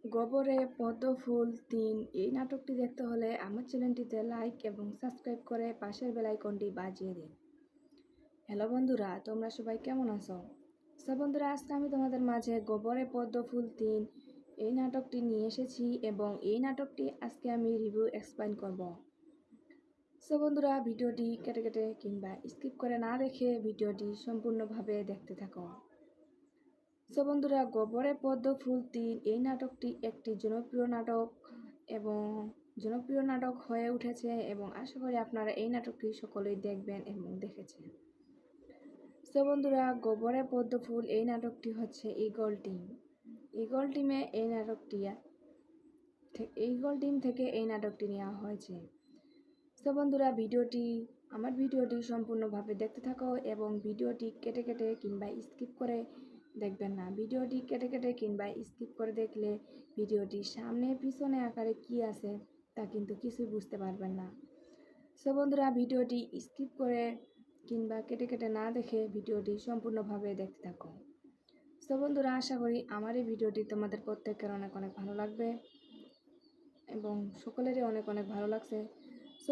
গোবরে পদ্ম ফুল ৩ এই নাটকটি দেখতে হলে আমার চ্যানেলটিতে লাইক এবং সাবস্ক্রাইব করে পাশের বেল আইকনটি বাজিয়ে দিন। হ্যালো বন্ধুরা, তোমরা সবাই কেমন আছো? বন্ধুরা, আজকে আমি তোমাদের মাঝে গোবরে পদ্ম ফুল ৩ এই নাটকটি নিয়ে এসেছি এবং এই নাটকটি আজকে আমি রিভিউ এক্সপ্লেইন করব। বন্ধুরা, ভিডিওটি কেটে কেটে কিংবা স্কিপ করে না দেখে ভিডিওটি সম্পূর্ণভাবে দেখতে থাকো। বন্ধুরা, গোবরে পদ্ম ফুল ৩ এই নাটকটি একটি জনপ্রিয় নাটক হয়ে উঠেছে এবং আশা করি আপনারা এই নাটকটি সকলেই দেখবেন এবং দেখেছেন। বন্ধুরা, গোবরে পদ্ম ফুল এই নাটকটি হচ্ছে ঈগল টিম থেকে এই নাটকটি নেওয়া হয়েছে। বন্ধুরা, আমার ভিডিওটি সম্পূর্ণভাবে দেখতে থাকো এবং ভিডিওটি কেটে কেটে কিংবা স্কিপ করে দেখবেন না। ভিডিওটি কেটে কেটে কিংবা স্কিপ করে দেখলে ভিডিওটি সামনে পিছনে আকারে কি আছে তা কিন্তু কিছুই বুঝতে পারবেন না। বন্ধুরা, ভিডিওটি স্কিপ করে কিংবা কেটে কেটে না দেখে ভিডিওটি সম্পূর্ণভাবে দেখতে থাকো। বন্ধুরা, আশা করি আমার এই ভিডিওটি তোমাদের প্রত্যেকের অনেক অনেক ভালো লাগবে এবং সকলেরই অনেক অনেক ভালো লাগছে।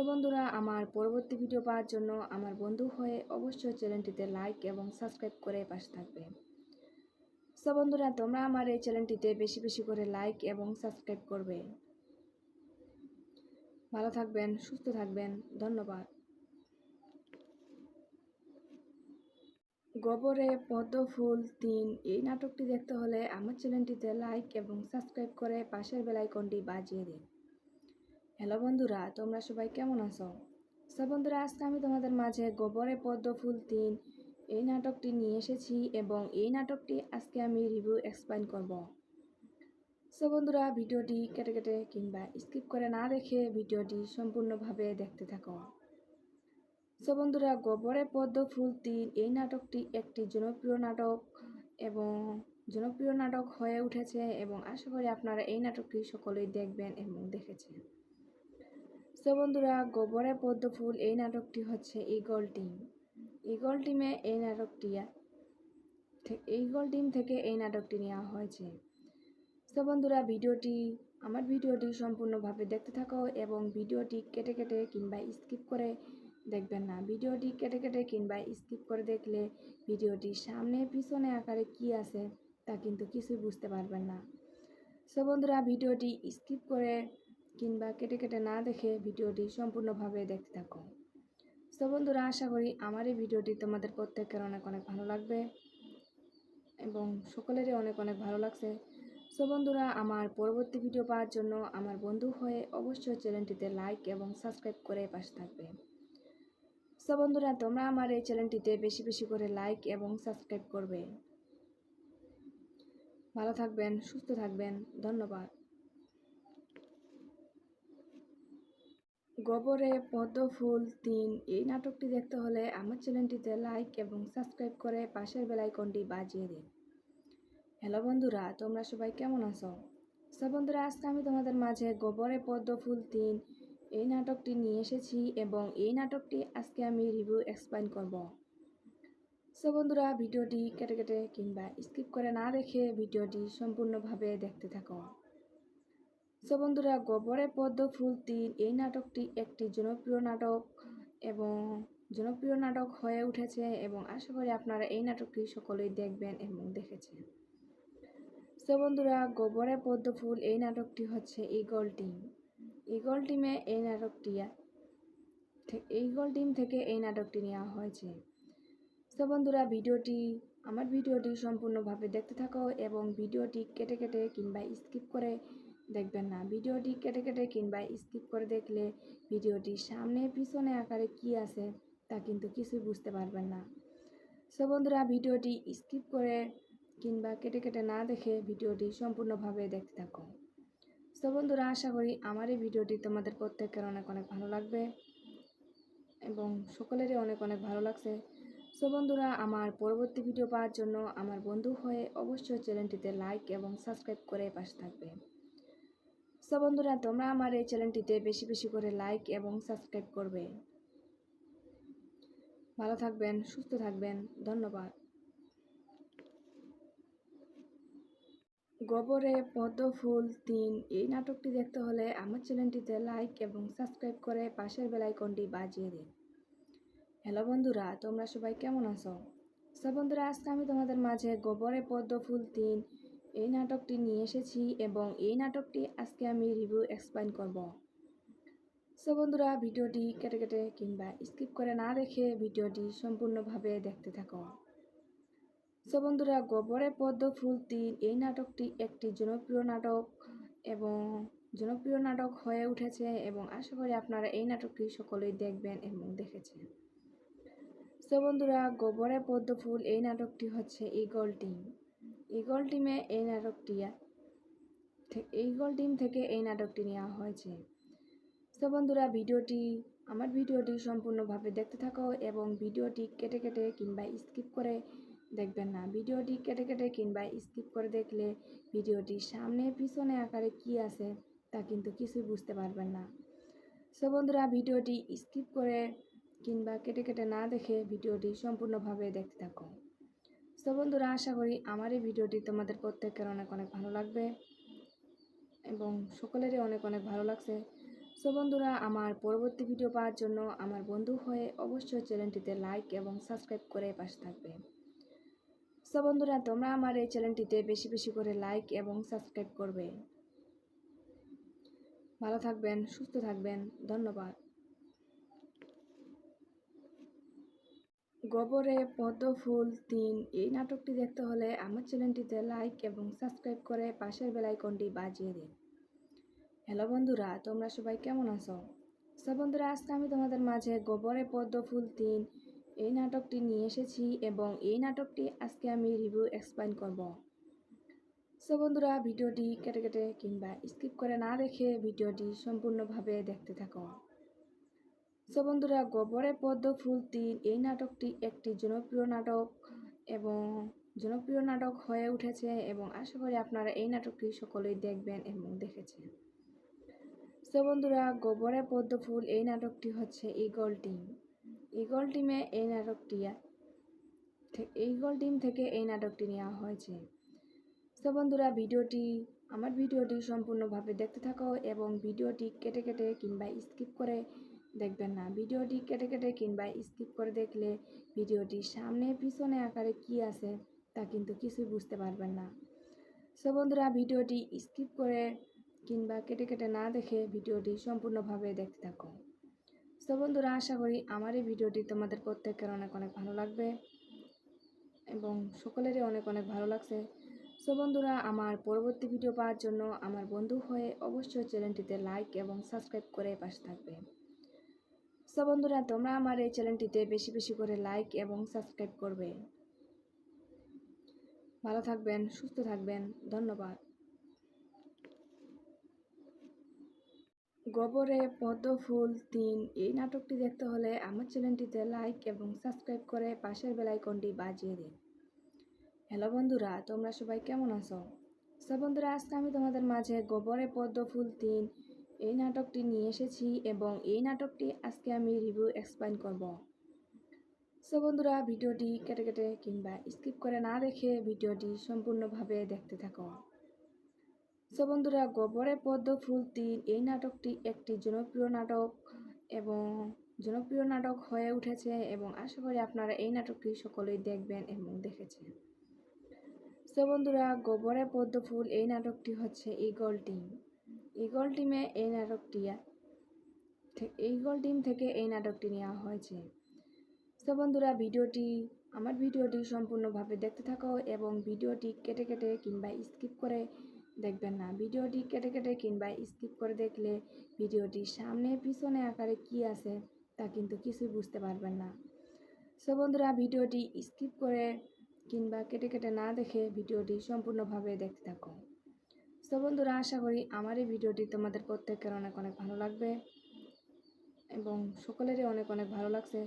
বন্ধুরা, আমার পরবর্তী ভিডিও পাওয়ার জন্য আমার বন্ধু হয়ে অবশ্যই চ্যানেলটিতে লাইক এবং সাবস্ক্রাইব করে পাশে থাকবে। বন্ধুরা, তোমরা আমার এই চ্যানেলটিতে বেশি বেশি করে লাইক এবং সাবস্ক্রাইব করবে। ভালো থাকবেন, সুস্থ থাকবেন, ধন্যবাদ। গোবরে পদ্ম ফুল ৩ এই নাটকটি দেখতে হলে আমার চ্যানেলটিতে লাইক এবং সাবস্ক্রাইব করে পাশের বেল আইকনটি বাজিয়ে দিন। হ্যালো বন্ধুরা, তোমরা সবাই কেমন আছো? বন্ধুরা, আজকে আমি তোমাদের মাঝে গোবরে পদ্ম ফুল ৩ এই নাটকটি নিয়ে এসেছি এবং এই নাটকটি আজকে আমি রিভিউ এক্সপ্লেইন করব। বন্ধুরা, ভিডিওটি কেটে কেটে কিংবা স্কিপ করে না দেখে ভিডিওটি সম্পূর্ণভাবে দেখতে থাকো। বন্ধুরা, গোবরে পদ্ম ফুল ৩ এই নাটকটি একটি জনপ্রিয় নাটক হয়ে উঠেছে এবং আশা করি আপনারা এই নাটকটি সকলেই দেখবেন এবং দেখেছেন। বন্ধুরা, গোবরে পদ্ম ফুল এই নাটকটি হচ্ছে ঈগল টিম থেকে এই নাটকটি নেওয়া হয়েছে। বন্ধুরা, আমার ভিডিওটি সম্পূর্ণভাবে দেখতে থাকো এবং ভিডিওটি কেটে কেটে কিংবা স্কিপ করে দেখবেন না। ভিডিওটি কেটে কেটে কিংবা স্কিপ করে দেখলে ভিডিওটি সামনে পিছনে আকারে কি আছে তা কিন্তু কিছুই বুঝতে পারবেন না। বন্ধুরা, ভিডিওটি স্কিপ করে কিংবা কেটে কেটে না দেখে ভিডিওটি সম্পূর্ণভাবে দেখতে থাকো। বন্ধুরা, আশা করি আমার এই ভিডিওটি তোমাদের প্রত্যেকের অনেক অনেক ভালো লাগবে এবং সকলেরই অনেক অনেক ভালো লাগছে। বন্ধুরা, আমার পরবর্তী ভিডিও পাওয়ার জন্য আমার বন্ধু হয়ে অবশ্যই চ্যানেলটিতে লাইক এবং সাবস্ক্রাইব করে পাশে থাকবে। বন্ধুরা, তোমরা আমার এই চ্যানেলটিতে বেশি বেশি করে লাইক এবং সাবস্ক্রাইব করবে। ভালো থাকবেন, সুস্থ থাকবেন, ধন্যবাদ। গোবরে পদ্ম ফুল ৩ এই নাটকটি দেখতে হলে আমার চ্যানেলটিতে লাইক এবং সাবস্ক্রাইব করে পাশের বেল আইকনটি বাজিয়ে দিন। হ্যালো বন্ধুরা, তোমরা সবাই কেমন আছো? সো বন্ধুরা, আজকে আমি তোমাদের মাঝে গোবরে পদ্ম ফুল ৩ এই নাটকটি নিয়ে এসেছি এবং এই নাটকটি আজকে আমি রিভিউ এক্সপ্লেইন করব। সো বন্ধুরা, ভিডিওটি কেটে কেটে কিংবা স্কিপ করে না দেখে ভিডিওটি সম্পূর্ণভাবে দেখতে থাকো। সো বন্ধুরা, গোবরে পদ্ম ফুল ৩ এই নাটকটি একটি জনপ্রিয় নাটক হয়ে উঠেছে এবং আশা করি আপনারা এই নাটকটি সকলেই দেখবেন এবং দেখেছেন। সো বন্ধুরা, গোবরে পদ্ম ফুল এই নাটকটি হচ্ছে ঈগল টিমে ঈগল টিম থেকে এই নাটকটি নেওয়া হয়েছে। সো বন্ধুরা, আমার ভিডিওটি সম্পূর্ণভাবে দেখতে থাকো এবং ভিডিওটি কেটে কেটে কিংবা স্কিপ করে দেখবেন না। ভিডিওটি কেটে কেটে কিংবা স্কিপ করে দেখলে ভিডিওটি সামনে পিছনে আকারে কি আছে তা কিন্তু কিছুই বুঝতে পারবেন না। সো বন্ধুরা, ভিডিওটি স্কিপ করে কিংবা কেটে কেটে না দেখে ভিডিওটি সম্পূর্ণভাবে দেখতে থাকো। সো বন্ধুরা, আশা করি আমার এই ভিডিওটি তোমাদের প্রত্যেকের অনেক অনেক ভালো লাগবে এবং সকলেরই অনেক অনেক ভালো লাগছে। সো বন্ধুরা, আমার পরবর্তী ভিডিও পাওয়ার জন্য আমার বন্ধু হয়ে অবশ্যই চ্যানেলটিতে লাইক এবং সাবস্ক্রাইব করে পাশে থাকবে। সো বন্ধুরা, তোমরা আমার এই চ্যানেলটিতে বেশি বেশি করে লাইক এবং সাবস্ক্রাইব করবে। ভালো থাকবেন, সুস্থ থাকবেন, ধন্যবাদ। গোবরে পদ্ম ফুল ৩ এই নাটকটি দেখতে হলে আমার চ্যানেলটিতে লাইক এবং সাবস্ক্রাইব করে পাশের বেল আইকনটি বাজিয়ে দিন। হ্যালো বন্ধুরা, তোমরা সবাই কেমন আছো? সো বন্ধুরা, আজকে আমি তোমাদের মাঝে গোবরে পদ্ম ফুল ৩ এই নাটকটি নিয়ে এসেছি এবং এই নাটকটি আজকে আমি রিভিউ এক্সপ্লেইন করব। সো বন্ধুরা, ভিডিওটি কেটে কেটে কিংবা স্কিপ করে না দেখে ভিডিওটি সম্পূর্ণভাবে দেখতে থাকো। সো বন্ধুরা, গোবরে পদ্ম ফুল ৩ এই নাটকটি একটি জনপ্রিয় নাটক হয়ে উঠেছে এবং আশা করি আপনারা এই নাটকটি সকলেই দেখবেন এবং দেখেছেন। সো বন্ধুরা, গোবরে পদ্ম ফুল এই নাটকটি হচ্ছে ঈগল টিম থেকে এই নাটকটি নেওয়া হয়েছে। সো বন্ধুরা, আমার ভিডিওটি সম্পূর্ণভাবে দেখতে থাকো এবং ভিডিওটি কেটে কেটে কিংবা স্কিপ করে দেখবেন না। ভিডিওটি কেটে কেটে কিংবা স্কিপ করে দেখলে ভিডিওটি সামনে পিছনে আকারে কি আছে তা কিন্তু কিছুই বুঝতে পারবেন না। সো বন্ধুরা, ভিডিওটি স্কিপ করে কিংবা কেটে কেটে না দেখে ভিডিওটি সম্পূর্ণভাবে দেখতে থাকো। সো বন্ধুরা, আশা করি আমার এই ভিডিওটি তোমাদের প্রত্যেকের অনেক অনেক ভালো লাগবে এবং সকলেরই অনেক অনেক ভালো লাগছে। সো বন্ধুরা, আমার পরবর্তী ভিডিও পাওয়ার জন্য আমার বন্ধু হয়ে অবশ্যই চ্যানেলটিতে লাইক এবং সাবস্ক্রাইব করে পাশে থাকবে। সো বন্ধুরা, তোমরা আমার এই চ্যানেলটিতে বেশি বেশি করে লাইক এবং সাবস্ক্রাইব করবে। ভালো থাকবেন, সুস্থ থাকবেন, ধন্যবাদ। গোবরে পদ্ম ফুল ৩ এই নাটকটি দেখতে হলে আমার চ্যানেলটিতে লাইক এবং সাবস্ক্রাইব করে পাশের বেল আইকনটি বাজিয়ে দিন। হ্যালো বন্ধুরা, তোমরা সবাই কেমন আছো? সো বন্ধুরা, আজকে আমি তোমাদের মাঝে গোবরে পদ্ম ফুল ৩ এই নাটকটি নিয়ে এসেছি এবং এই নাটকটি আজকে আমি রিভিউ এক্সপ্লেইন করব। সো বন্ধুরা, ভিডিওটি কেটে কেটে কিংবা স্কিপ করে না দেখে ভিডিওটি সম্পূর্ণভাবে দেখতে থাকো। সো বন্ধুরা, গোবরে পদ্ম ফুল ৩ এই নাটকটি একটি জনপ্রিয় নাটক হয়ে উঠেছে এবং আশা করি আপনারা এই নাটকটি সকলেই দেখবেন এবং দেখেছেন। সো বন্ধুরা, গোবরে পদ্ম ফুল এই নাটকটি হচ্ছে ঈগল টিম থেকে এই নাটকটি নেওয়া হয়েছে। সো বন্ধুরা, আমার ভিডিওটি সম্পূর্ণভাবে দেখতে থাকো এবং ভিডিওটি কেটে কেটে কিংবা স্কিপ করে দেখবেন না। ভিডিওটি কেটে কেটে কিংবা স্কিপ করে দেখলে ভিডিওটি সামনে পিছনে আকারে কি আছে তা কিন্তু কিছুই বুঝতে পারবেন না। সো বন্ধুরা, ভিডিওটি স্কিপ করে কিংবা কেটে কেটে না দেখে ভিডিওটি সম্পূর্ণভাবে দেখতে থাকো। সো বন্ধুরা, আশা করি আমার এই ভিডিওটি তোমাদের প্রত্যেকের অনেক অনেক ভালো লাগবে এবং সকলেরই অনেক অনেক ভালো লাগছে। সো বন্ধুরা, আমার পরবর্তী ভিডিও পাওয়ার জন্য আমার বন্ধু হয়ে অবশ্যই চ্যানেলটিতে লাইক এবং সাবস্ক্রাইব করে পাশে থাকবে। সো বন্ধুরা, তোমরা আমার এই চ্যানেলটিতে বেশি বেশি করে লাইক এবং সাবস্ক্রাইব করবে। ভালো থাকবেন, সুস্থ থাকবেন, ধন্যবাদ। গোবরে পদ্ম ফুল ৩ এই নাটকটি দেখতে হলে আমার চ্যানেলটিতে লাইক এবং সাবস্ক্রাইব করে পাশের বেল আইকনটি বাজিয়ে দিন। হ্যালো বন্ধুরা, তোমরা সবাই কেমন আছো? সো বন্ধুরা, আজকে আমি তোমাদের মাঝে গোবরে পদ্ম ফুল ৩ এই নাটকটি নিয়ে এসেছি এবং এই নাটকটি আজকে আমি রিভিউ এক্সপ্লেইন করব। বন্ধুরা, ভিডিওটি কেটে কেটে কিংবা স্কিপ করে না দেখে ভিডিওটি সম্পূর্ণভাবে দেখতে থাকো। বন্ধুরা, গোবরে পদ্ম ফুল ৩ এই নাটকটি একটি জনপ্রিয় নাটক হয়ে উঠেছে এবং আশা করি আপনারা এই নাটকটি সকলেই দেখবেন এবং দেখেছেন। বন্ধুরা, গোবরে পদ্ম ফুল এই নাটকটি হচ্ছে ঈগল টিম থেকে এই নাটকটি নেওয়া হয়েছে। বন্ধুরা, আমার ভিডিওটি সম্পূর্ণভাবে দেখতে থাকো এবং ভিডিওটি কেটে কেটে কিংবা স্কিপ করে দেখবেন না। ভিডিওটি কেটে কেটে কিংবা স্কিপ করে দেখলে ভিডিওটি সামনে পিছনে আকারে কি আছে তা কিন্তু কিছুই বুঝতে পারবেন না। বন্ধুরা, ভিডিওটি স্কিপ করে কিংবা কেটে কেটে না দেখে ভিডিওটি সম্পূর্ণভাবে দেখতে থাকো। বন্ধুরা, আশা করি আমার এই ভিডিওটি তোমাদের প্রত্যেকের অনেক অনেক ভালো লাগবে এবং সকলেরই অনেক অনেক ভালো লাগছে।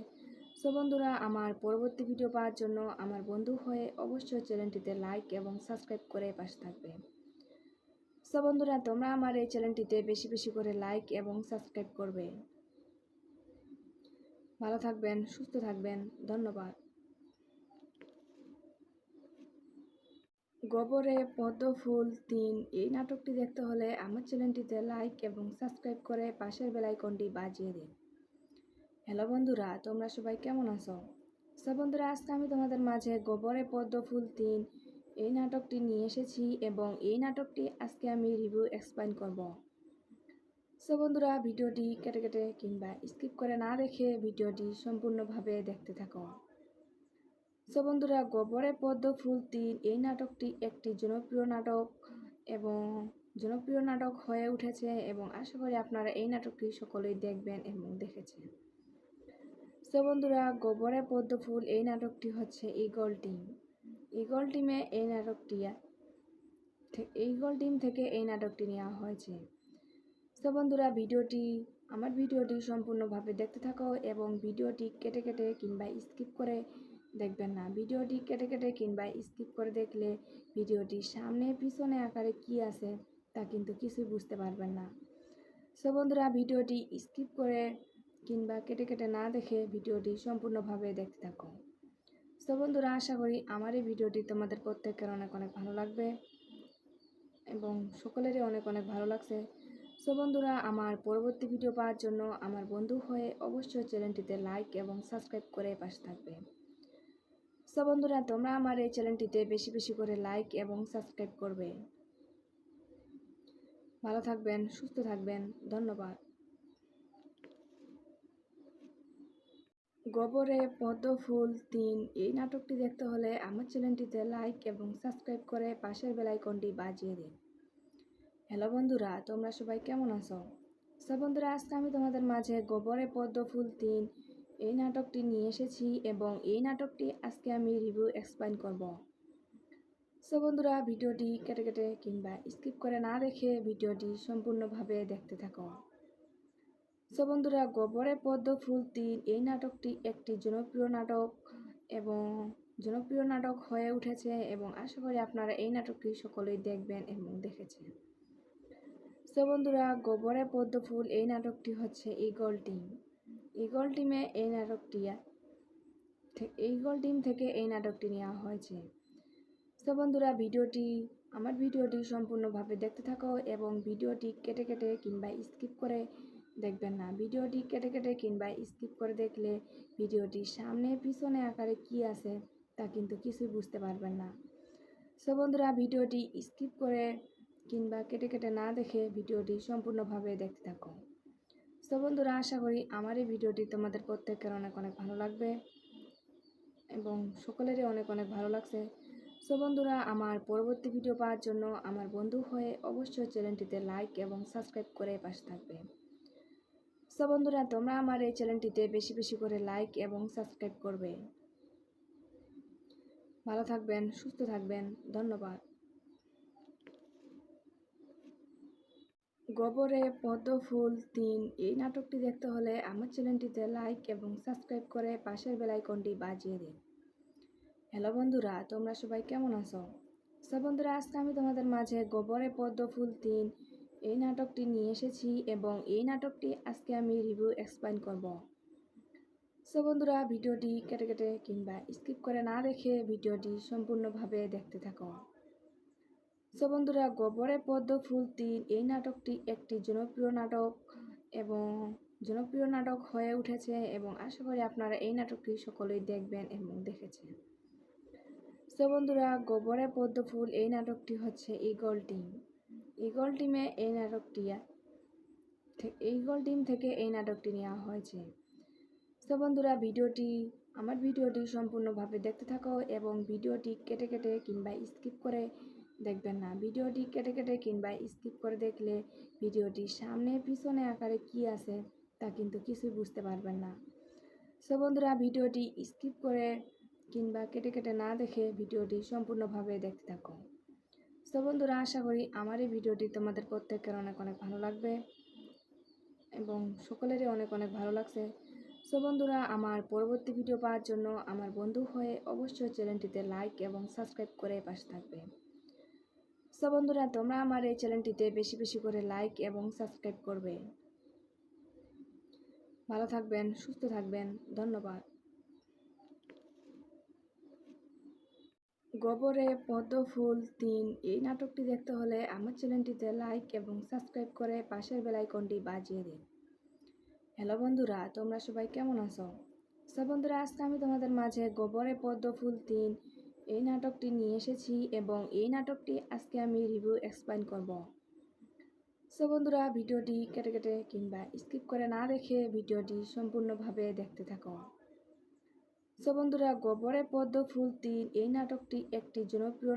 বন্ধুরা, আমার পরবর্তী ভিডিও পাওয়ার জন্য আমার বন্ধু হয়ে অবশ্যই চ্যানেলটিতে লাইক এবং সাবস্ক্রাইব করে পাশে থাকবে। বন্ধুরা, তোমরা আমার এই চ্যানেলটিতে বেশি বেশি করে লাইক এবং সাবস্ক্রাইব করবে। ভালো থাকবেন, সুস্থ থাকবেন, ধন্যবাদ। গোবরে পদ্ম ফুল ৩ এই নাটকটি দেখতে হলে আমার চ্যানেলটিতে লাইক এবং সাবস্ক্রাইব করে পাশের বেল আইকনটি বাজিয়ে দিন। হ্যালো বন্ধুরা, তোমরা সবাই কেমন আছো? বন্ধুরা, আজকে আমি তোমাদের মাঝে গোবরে পদ্ম ফুল ৩ এই নাটকটি নিয়ে এসেছি এবং এই নাটকটি আজকে আমি রিভিউ এক্সপ্লেইন করব। বন্ধুরা, ভিডিওটি কেটে কেটে কিংবা স্কিপ করে না দেখে ভিডিওটি সম্পূর্ণভাবে দেখতে থাকো। বন্ধুরা, গোবরে পদ্ম ফুল ৩ এই নাটকটি একটি জনপ্রিয় নাটক হয়ে উঠেছে এবং আশা করি আপনারা এই নাটকটি সকলেই দেখবেন এবং দেখেছেন। বন্ধুরা, গোবরে পদ্ম ফুল এই নাটকটি হচ্ছে ঈগল টিম থেকে এই নাটকটি নেওয়া হয়েছে। বন্ধুরা, আমার ভিডিওটি সম্পূর্ণভাবে দেখতে থাকো এবং ভিডিওটি কেটে কেটে কিংবা স্কিপ করে দেখবেন না। ভিডিওটি কেটে কেটে কিংবা স্কিপ করে দেখলে ভিডিওটি সামনে পিছনে আকারে কি আছে তা কিন্তু কিছুই বুঝতে পারবেন না। বন্ধুরা, ভিডিওটি স্কিপ করে কিংবা কেটে কেটে না দেখে ভিডিওটি সম্পূর্ণভাবে দেখতে থাকো। বন্ধুরা, আশা করি আমার এই ভিডিওটি তোমাদের প্রত্যেকের অনেক অনেক ভালো লাগবে এবং সকলেরই অনেক অনেক ভালো লাগছে। বন্ধুরা, আমার পরবর্তী ভিডিও পাওয়ার জন্য আমার বন্ধু হয়ে অবশ্যই চ্যানেলটিতে লাইক এবং সাবস্ক্রাইব করে পাশে থাকবে। বন্ধুরা, তোমরা আমার এই চ্যানেলটিতে বেশি বেশি করে লাইক এবং সাবস্ক্রাইব করবে। ভালো থাকবেন, সুস্থ থাকবেন, ধন্যবাদ। গোবরে পদ্ম ফুল ৩ এই নাটকটি দেখতে হলে আমার চ্যানেলটিতে লাইক এবং সাবস্ক্রাইব করে পাশের বেল আইকনটি বাজিয়ে দিন। হ্যালো বন্ধুরা, তোমরা সবাই কেমন আছো? বন্ধুরা, আজকে আমি তোমাদের মাঝে গোবরে পদ্ম ফুল ৩ এই নাটকটি নিয়ে এসেছি এবং এই নাটকটি আজকে আমি রিভিউ এক্সপ্লেইন করব। বন্ধুরা, ভিডিওটি কেটে কেটে কিংবা স্কিপ করে না দেখে ভিডিওটি সম্পূর্ণভাবে দেখতে থাকো। বন্ধুরা, গোবরে পদ্ম ফুল ৩ এই নাটকটি একটি জনপ্রিয় নাটক হয়ে উঠেছে এবং আশা করি আপনারা এই নাটকটি সকলেই দেখবেন এবং দেখেছেন। বন্ধুরা, গোবরে পদ্ম ফুল এই নাটকটি হচ্ছে ঈগল টিম থেকে এই নাটকটি নেওয়া হয়েছে। বন্ধুরা, আমার ভিডিওটি সম্পূর্ণভাবে দেখতে থাকো এবং ভিডিওটি কেটে কেটে কিংবা স্কিপ করে দেখবেন না। ভিডিওটি কেটে কেটে কিংবা স্কিপ করে দেখলে ভিডিওটি সামনে পিছনে আকারে কি আছে তা কিন্তু কিছুই বুঝতে পারবেন না। বন্ধুরা, ভিডিওটি স্কিপ করে কিংবা কেটে কেটে না দেখে ভিডিওটি সম্পূর্ণভাবে দেখতে থাকো। বন্ধুরা, আশা করি আমার এই ভিডিওটি তোমাদের প্রত্যেকের অনেক অনেক ভালো লাগবে এবং সকলেরই অনেক অনেক ভালো লাগছে। বন্ধুরা, আমার পরবর্তী ভিডিও পাওয়ার জন্য আমার বন্ধু হয়ে অবশ্যই চ্যানেলটিতে লাইক এবং সাবস্ক্রাইব করে পাশে থাকবে। বন্ধুরা, তোমরা আমার এই চ্যানেলটিতে বেশি বেশি করে লাইক এবং সাবস্ক্রাইব করবে। ভালো থাকবেন, সুস্থ থাকবেন, ধন্যবাদ। গোবরে পদ্ম ফুল ৩ এই নাটকটি দেখতে হলে আমার চ্যানেলটিতে লাইক এবং সাবস্ক্রাইব করে পাশের বেল আইকনটি বাজিয়ে দিন। হ্যালো বন্ধুরা, তোমরা সবাই কেমন আছো? সো বন্ধুরা, আজকে আমি তোমাদের মাঝে গোবরে পদ্ম ফুল ৩ এই নাটকটি নিয়ে এসেছি এবং এই নাটকটি আজকে আমি রিভিউ এক্সপ্লেইন করব। সো বন্ধুরা, ভিডিওটি কেটে কেটে কিংবা স্কিপ করে না দেখে ভিডিওটি সম্পূর্ণভাবে দেখতে থাকো। সো বন্ধুরা, গোবরে পদ্ম ফুল ৩ এই নাটকটি একটি জনপ্রিয় নাটক এবং জনপ্রিয় নাটক হয়ে উঠেছে এবং আশা করি আপনারা এই নাটকটি সকলেই দেখবেন এবং দেখেছেন। সো বন্ধুরা, গোবরে পদ্ম ফুল এই নাটকটি হচ্ছে ঈগল টিম। ঈগল টিম থেকে এই নাটকটি নেওয়া হয়েছে। সো বন্ধুরা, আমার ভিডিওটি সম্পূর্ণভাবে দেখতে থাকো এবং ভিডিওটি কেটে কেটে কিংবা স্কিপ করে দেখবেন না। ভিডিওটি কেটে কেটে কিংবা স্কিপ করে দেখলে ভিডিওটি সামনে পিছনে আকারে কি আছে তা কিন্তু কিছুই বুঝতে পারবেন না। সো বন্ধুরা, ভিডিওটি স্কিপ করে কিংবা কেটে কেটে না দেখে ভিডিওটি সম্পূর্ণভাবে দেখতে থাকো। সো বন্ধুরা, আশা করি আমার এই ভিডিওটি তোমাদের প্রত্যেকের অনেক অনেক ভালো লাগবে এবং সকলেরই অনেক অনেক ভালো লাগছে। সো বন্ধুরা, আমার পরবর্তী ভিডিও পাওয়ার জন্য আমার বন্ধু হয়ে অবশ্যই চ্যানেলটিতে লাইক এবং সাবস্ক্রাইব করে পাশে থাকবে। সো বন্ধুরা, তোমরা আমার এই চ্যানেলটিতে বেশি বেশি করে লাইক এবং সাবস্ক্রাইব করবে। ভালো থাকবেন, সুস্থ থাকবেন, ধন্যবাদ। গোবরে পদ্ম ফুল ৩ এই নাটকটি দেখতে হলে আমার চ্যানেলটিতে লাইক এবং সাবস্ক্রাইব করে পাশের বেল আইকনটি বাজিয়ে দিন। হ্যালো বন্ধুরা, তোমরা সবাই কেমন আছো? সো বন্ধুরা, আজকে আমি তোমাদের মাঝে গোবরে পদ্ম ফুল ৩ এই নাটকটি নিয়ে এসেছি এবং এই নাটকটি আজকে আমি রিভিউ এক্সপ্লেইন করব। সো বন্ধুরা, ভিডিওটি কেটে কেটে কিংবা স্কিপ করে না দেখে ভিডিওটি সম্পূর্ণভাবে দেখতে থাকো। সো বন্ধুরা, গোবরে পদ্ম ফুল ৩ এই নাটকটি একটি জনপ্রিয়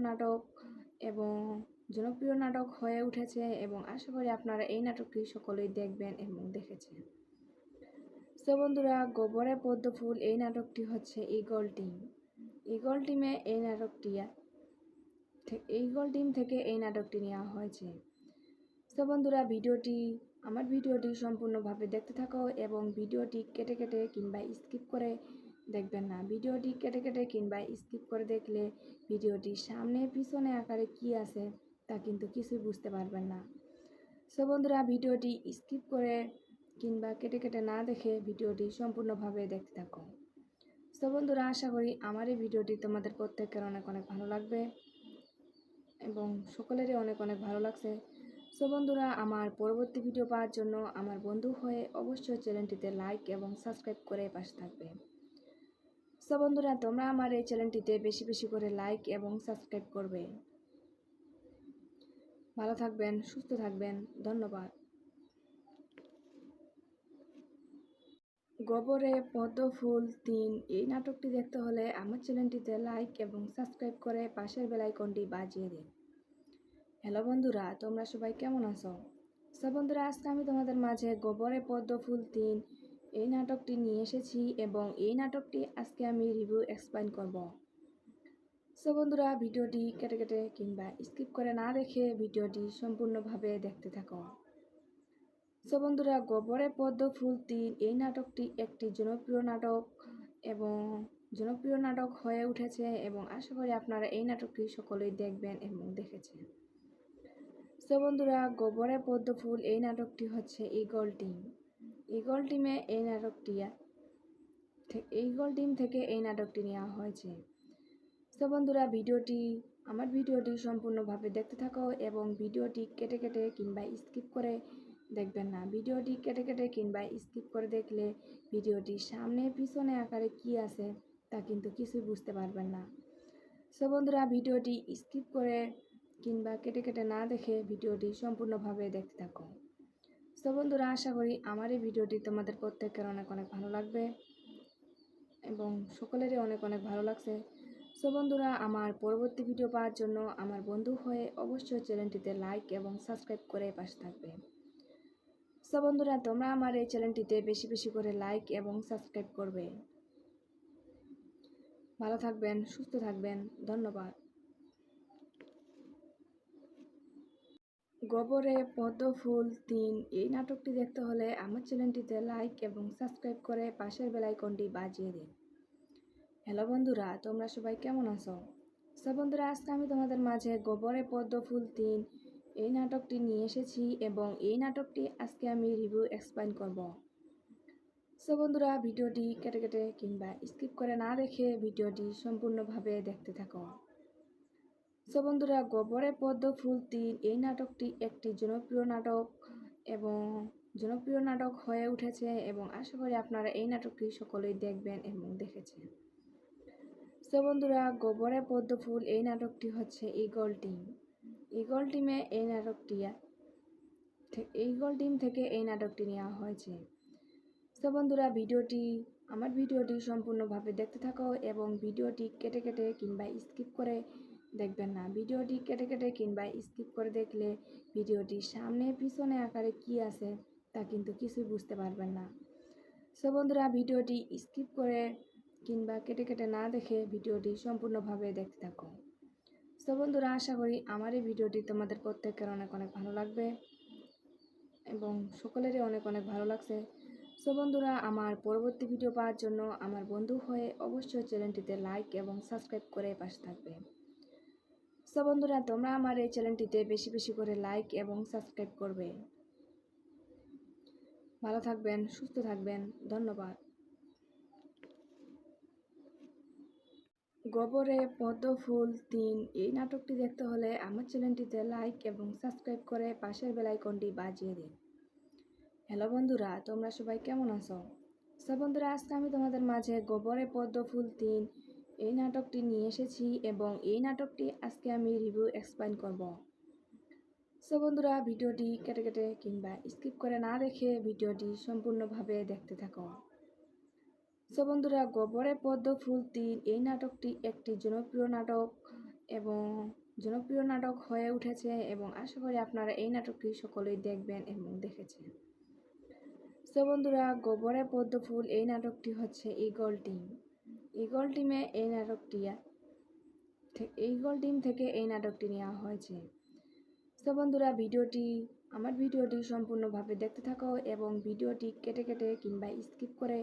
নাটক হয়ে উঠেছে এবং আশা করি আপনারা এই নাটকটি সকলেই দেখবেন এবং দেখেছেন। সো বন্ধুরা, গোবরে পদ্ম ফুল এই নাটকটি হচ্ছে ঈগল টিম। ঈগল টিম থেকে এই নাটকটি নেওয়া হয়েছে। সো বন্ধুরা, আমার ভিডিওটি সম্পূর্ণভাবে দেখতে থাকো এবং ভিডিওটি কেটে কেটে কিংবা স্কিপ করে দেখবেন না। ভিডিওটি কেটে কেটে কিংবা স্কিপ করে দেখলে ভিডিওটি সামনে পিছনে আকারে কি আছে তা কিন্তু কিছুই বুঝতে পারবেন না। সো বন্ধুরা, ভিডিওটি স্কিপ করে কিংবা কেটে কেটে না দেখে ভিডিওটি সম্পূর্ণভাবে দেখতে থাকো। সো বন্ধুরা, আশা করি আমার এই ভিডিওটি তোমাদের প্রত্যেকের অনেক অনেক ভালো লাগবে এবং সকলেরই অনেক অনেক ভালো লাগছে। সো বন্ধুরা, আমার পরবর্তী ভিডিও পাওয়ার জন্য আমার বন্ধু হয়ে অবশ্যই চ্যানেলটিতে লাইক এবং সাবস্ক্রাইব করে পাশে থাকবে। সো বন্ধুরা, তোমরা আমার এই চ্যানেলটিতে বেশি বেশি করে লাইক এবং সাবস্ক্রাইব করবে। ভালো থাকবেন, সুস্থ থাকবেন, ধন্যবাদ। গোবরে পদ্ম ফুল ৩ এই নাটকটি দেখতে হলে আমার চ্যানেলটিতে লাইক এবং সাবস্ক্রাইব করে পাশের বেল আইকনটি বাজিয়ে দিন। হ্যালো বন্ধুরা, তোমরা সবাই কেমন আছো? সো বন্ধুরা, আজকে আমি তোমাদের মাঝে গোবরে পদ্ম ফুল ৩ এই নাটকটি নিয়ে এসেছি এবং এই নাটকটি আজকে আমি রিভিউ এক্সপ্লেইন করব। সো বন্ধুরা, ভিডিওটি কেটে কেটে কিংবা স্কিপ করে না দেখে ভিডিওটি সম্পূর্ণভাবে দেখতে থাকো। সো বন্ধুরা, গোবরে পদ্ম ফুল ৩ এই নাটকটি একটি জনপ্রিয় নাটক হয়ে উঠেছে এবং আশা করি আপনারা এই নাটকটি সকলেই দেখবেন এবং দেখেছেন। সো বন্ধুরা, গোবরে পদ্ম ফুল এই নাটকটি হচ্ছে ঈগল টিম। ঈগল টিম থেকে এই নাটকটি নেওয়া হয়েছে। সো বন্ধুরা, আমার ভিডিওটি সম্পূর্ণভাবে দেখতে থাকো এবং ভিডিওটি কেটে কেটে কিংবা স্কিপ করে দেখবেন না। ভিডিওটি কেটে কেটে কিংবা স্কিপ করে দেখলে ভিডিওটি সামনে পিছনে আকারে কি আছে তা কিন্তু কিছুই বুঝতে পারবেন না। সো বন্ধুরা, ভিডিওটি স্কিপ করে কিংবা কেটে কেটে না দেখে ভিডিওটি সম্পূর্ণভাবে দেখতে থাকো। সো বন্ধুরা, আশা করি আমার এই ভিডিওটি তোমাদের প্রত্যেকের অনেক অনেক ভালো লাগবে এবং সকলেরই অনেক অনেক ভালো লাগছে। সো বন্ধুরা, আমার পরবর্তী ভিডিও পাওয়ার জন্য আমার বন্ধু হয়ে অবশ্যই চ্যানেলটিতে লাইক এবং সাবস্ক্রাইব করে পাশে থাকবে। সো বন্ধুরা, তোমরা আমার এই চ্যানেলটিতে বেশি বেশি করে লাইক এবং সাবস্ক্রাইব করবে। ভালো থাকবেন, সুস্থ থাকবেন, ধন্যবাদ। গোবরে পদ্ম ফুল ৩ এই নাটকটি দেখতে হলে আমার চ্যানেলটিতে লাইক এবং সাবস্ক্রাইব করে পাশের বেল আইকনটি বাজিয়ে দিন। হ্যালো বন্ধুরা, তোমরা সবাই কেমন আছো? সো বন্ধুরা, আজকে আমি তোমাদের মাঝে গোবরে পদ্ম ফুল ৩ এই নাটকটি নিয়ে এসেছি এবং এই নাটকটি আজকে আমি রিভিউ এক্সপ্লেইন করব। সো বন্ধুরা, ভিডিওটি কেটে কেটে কিংবা স্কিপ করে না দেখে ভিডিওটি সম্পূর্ণভাবে দেখতে থাকো। সো বন্ধুরা, গোবরে পদ্ম ফুল ৩ এই নাটকটি একটি জনপ্রিয় নাটক এবং জনপ্রিয় নাটক হয়ে উঠেছে এবং আশা করি আপনারা এই নাটকটি সকলেই দেখবেন এবং দেখেছেন। সো বন্ধুরা, গোবরে পদ্ম ফুল এই নাটকটি হচ্ছে ঈগল টিম। ঈগল টিমে ঈগল টিম থেকে এই নাটকটি নেওয়া হয়েছে। সো বন্ধুরা, আমার ভিডিওটি সম্পূর্ণভাবে দেখতে থাকো এবং ভিডিওটি কেটে কেটে কিংবা স্কিপ করে দেখবেন না। ভিডিওটি কেটে কেটে কিংবা স্কিপ করে দেখলে ভিডিওটি সামনে পিছনে আকারে কি আছে তা কিন্তু কিছুই বুঝতে পারবেন না। সো বন্ধুরা, ভিডিওটি স্কিপ করে কিংবা কেটে কেটে না দেখে ভিডিওটি সম্পূর্ণভাবে দেখতে থাকো। সো বন্ধুরা, আশা করি আমার এই ভিডিওটি তোমাদের প্রত্যেকের অনেক অনেক ভালো লাগবে এবং সকলেরই অনেক অনেক ভালো লাগছে। সো বন্ধুরা, আমার পরবর্তী ভিডিও পাওয়ার জন্য আমার বন্ধু হয়ে অবশ্যই চ্যানেলটিতে লাইক এবং সাবস্ক্রাইব করে পাশে থাকবে। সো বন্ধুরা, তোমরা আমার এই চ্যানেলটিতে বেশি বেশি করে লাইক এবং সাবস্ক্রাইব করবে। ভালো থাকবেন, সুস্থ থাকবেন, ধন্যবাদ। গোবরে পদ্ম ফুল ৩ এই নাটকটি দেখতে হলে আমার চ্যানেলটিতে লাইক এবং সাবস্ক্রাইব করে পাশের বেল আইকনটি বাজিয়ে দিন। হ্যালো বন্ধুরা, তোমরা সবাই কেমন আছো? সো বন্ধুরা, আজকে আমি তোমাদের মাঝে গোবরে পদ্ম ফুল ৩ এই নাটকটি নিয়ে এসেছি এবং এই নাটকটি আজকে আমি রিভিউ এক্সপ্লেইন করব। সো বন্ধুরা, ভিডিওটি কেটে কেটে কিংবা স্কিপ করে না দেখে ভিডিওটি সম্পূর্ণভাবে দেখতে থাকো। সো বন্ধুরা, গোবরে পদ্ম ফুল ৩ এই নাটকটি একটি জনপ্রিয় নাটক এবং জনপ্রিয় নাটক হয়ে উঠেছে এবং আশা করি আপনারা এই নাটকটি সকলেই দেখবেন এবং দেখেছেন। সো বন্ধুরা, গোবরে পদ্ম ফুল এই নাটকটি হচ্ছে ঈগল টিম। ঈগল টিম থেকে এই নাটকটি নেওয়া হয়েছে। সো বন্ধুরা, আমার ভিডিওটি সম্পূর্ণভাবে দেখতে থাকো এবং ভিডিওটি কেটে কেটে কিংবা স্কিপ করে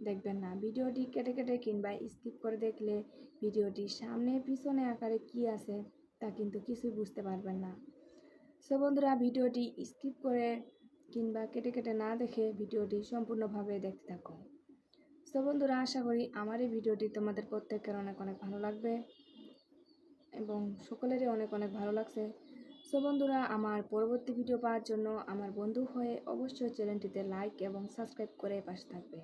দেখবেন না। ভিডিওটি কেটে কেটে কিংবা স্কিপ করে দেখলে ভিডিওটি সামনে পিছনে আকারে কি আছে তা কিন্তু কিছুই বুঝতে পারবেন না। সো বন্ধুরা, ভিডিওটি স্কিপ করে কিংবা কেটে কেটে না দেখে ভিডিওটি সম্পূর্ণভাবে দেখতে থাকো। সো বন্ধুরা, আশা করি আমার এই ভিডিওটি তোমাদের প্রত্যেকের অনেক অনেক ভালো লাগবে এবং সকলেরই অনেক অনেক ভালো লাগছে। সো বন্ধুরা, আমার পরবর্তী ভিডিও পাওয়ার জন্য আমার বন্ধু হয়ে অবশ্যই চ্যানেলটিতে লাইক এবং সাবস্ক্রাইব করে পাশে থাকবে।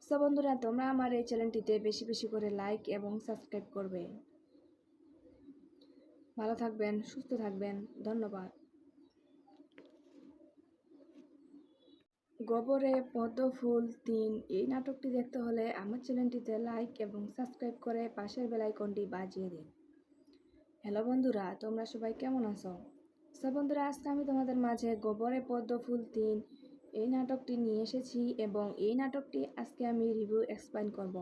সো বন্ধুরা, তোমরা আমার এই চ্যানেলটিতে বেশি বেশি করে লাইক এবং সাবস্ক্রাইব করবে। ভালো থাকবেন, সুস্থ থাকবেন, ধন্যবাদ। গোবরে পদ্ম ফুল ৩ এই নাটকটি দেখতে হলে আমার চ্যানেলটিতে লাইক এবং সাবস্ক্রাইব করে পাশের বেল আইকনটি বাজিয়ে দিন। হ্যালো বন্ধুরা, তোমরা সবাই কেমন আছো? সো বন্ধুরা, আজকে আমি তোমাদের মাঝে গোবরে পদ্ম ফুল ৩ এই নাটকটি নিয়ে এসেছি এবং এই নাটকটি আজকে আমি রিভিউ এক্সপ্লেইন করব।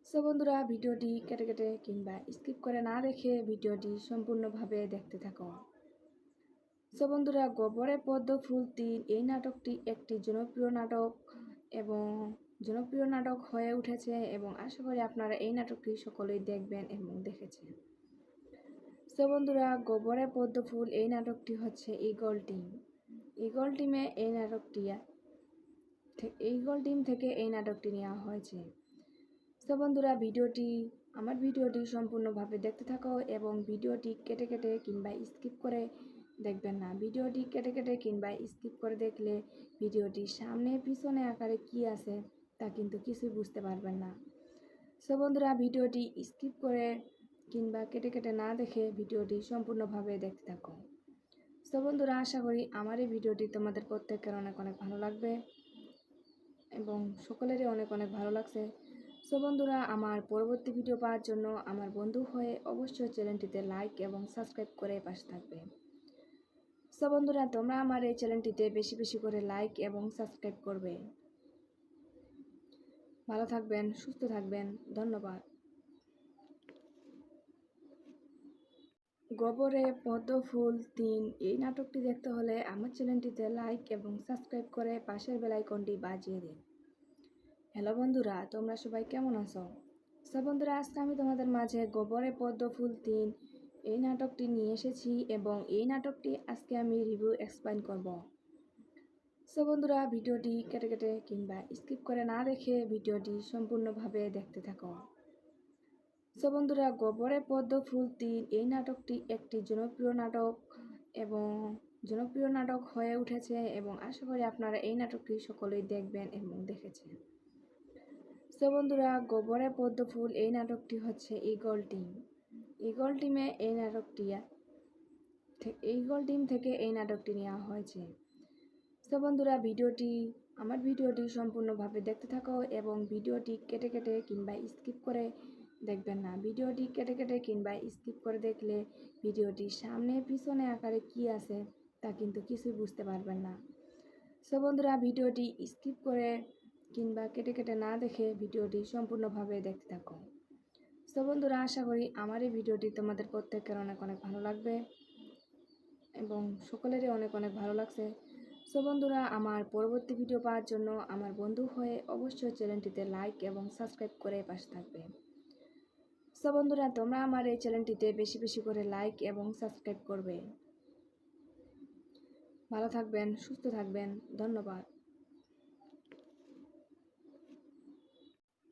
সো বন্ধুরা, ভিডিওটি কেটে কেটে কিংবা স্কিপ করে না দেখে ভিডিওটি সম্পূর্ণভাবে দেখতে থাকো। সো বন্ধুরা, গোবরে পদ্ম ফুল ৩ এই নাটকটি একটি জনপ্রিয় নাটক এবং জনপ্রিয় নাটক হয়ে উঠেছে এবং আশা করি আপনারা এই নাটকটি সকলেই দেখবেন এবং দেখেছেন। সো বন্ধুরা, গোবরে পদ্ম ফুল এই নাটকটি হচ্ছে ঈগল টিম। ঈগল টিম থেকে এই নাটকটি নেওয়া হয়েছে। সো বন্ধুরা, আমার ভিডিওটি সম্পূর্ণভাবে দেখতে থাকো এবং ভিডিওটি কেটে কেটে কিংবা স্কিপ করে দেখবেন না। ভিডিওটি কেটে কেটে কিংবা স্কিপ করে দেখলে ভিডিওটি সামনে পিছনে আকারে কি আছে তা কিন্তু কিছুই বুঝতে পারবেন না। সো বন্ধুরা, ভিডিওটি স্কিপ করে কিংবা কেটে কেটে না দেখে ভিডিওটি সম্পূর্ণভাবে দেখতে থাকো। সো বন্ধুরা, আশা করি আমার এই ভিডিওটি তোমাদের প্রত্যেকের অনেক অনেক ভালো লাগবে এবং সকলেরই অনেক অনেক ভালো লাগছে। সো বন্ধুরা, আমার পরবর্তী ভিডিও পাওয়ার জন্য আমার বন্ধু হয়ে অবশ্যই চ্যানেলটিতে লাইক এবং সাবস্ক্রাইব করে পাশে থাকবে। সো বন্ধুরা, তোমরা আমার এই চ্যানেলটিতে বেশি বেশি করে লাইক এবং সাবস্ক্রাইব করবে। ভালো থাকবেন, সুস্থ থাকবেন, ধন্যবাদ। গোবরে পদ্ম ফুল ৩ এই নাটকটি দেখতে হলে আমার চ্যানেলটিতে লাইক এবং সাবস্ক্রাইব করে পাশের বেল আইকনটি বাজিয়ে দিন। হ্যালো বন্ধুরা, তোমরা সবাই কেমন আছো? সো বন্ধুরা, আজকে আমি তোমাদের মাঝে গোবরে পদ্ম ফুল 3 এই নাটকটি নিয়ে এসেছি এবং এই নাটকটি আজকে আমি রিভিউ এক্সপ্লেইন করব। সো বন্ধুরা, ভিডিওটি কেটে কেটে কিংবা স্কিপ করে না দেখে ভিডিওটি সম্পূর্ণভাবে দেখতে থাকো। সো বন্ধুরা, গোবরে পদ্ম ফুল 3 এই নাটকটি একটি জনপ্রিয় নাটক এবং জনপ্রিয় নাটক হয়ে উঠেছে এবং আশা করি আপনারা এই নাটকটি সকলেই দেখবেন এবং দেখেছেন। সো বন্ধুরা, গোবরে পদ্ম ফুল এই নাটকটি হচ্ছে ঈগল টিম। ঈগল টিম থেকে এই নাটকটি নেওয়া হয়েছে। সো বন্ধুরা, আমার ভিডিওটি সম্পূর্ণভাবে দেখতে থাকো এবং ভিডিওটি কেটে কেটে কিংবা স্কিপ করে দেখবেন না। ভিডিওটি কেটে কেটে কিংবা স্কিপ করে দেখলে ভিডিওটি সামনে পিছনে আকারে কি আছে তা কিন্তু কিছুই বুঝতে পারবেন না। সো বন্ধুরা, ভিডিওটি স্কিপ করে কিংবা কেটে কেটে না দেখে ভিডিওটি সম্পূর্ণভাবে দেখতে থাকো। সো বন্ধুরা, আশা করি আমার এই ভিডিওটি তোমাদের প্রত্যেকের অনেক অনেক ভালো লাগবে এবং সকলেরই অনেক অনেক ভালো লাগছে। সো বন্ধুরা, আমার পরবর্তী ভিডিও পাওয়ার জন্য আমার বন্ধু হয়ে অবশ্যই চ্যানেলটিতে লাইক এবং সাবস্ক্রাইব করে পাশে থাকবে। সো বন্ধুরা, তোমরা আমার এই চ্যানেলটিতে বেশি বেশি করে লাইক এবং সাবস্ক্রাইব করবে। ভালো থাকবেন, সুস্থ থাকবেন, ধন্যবাদ।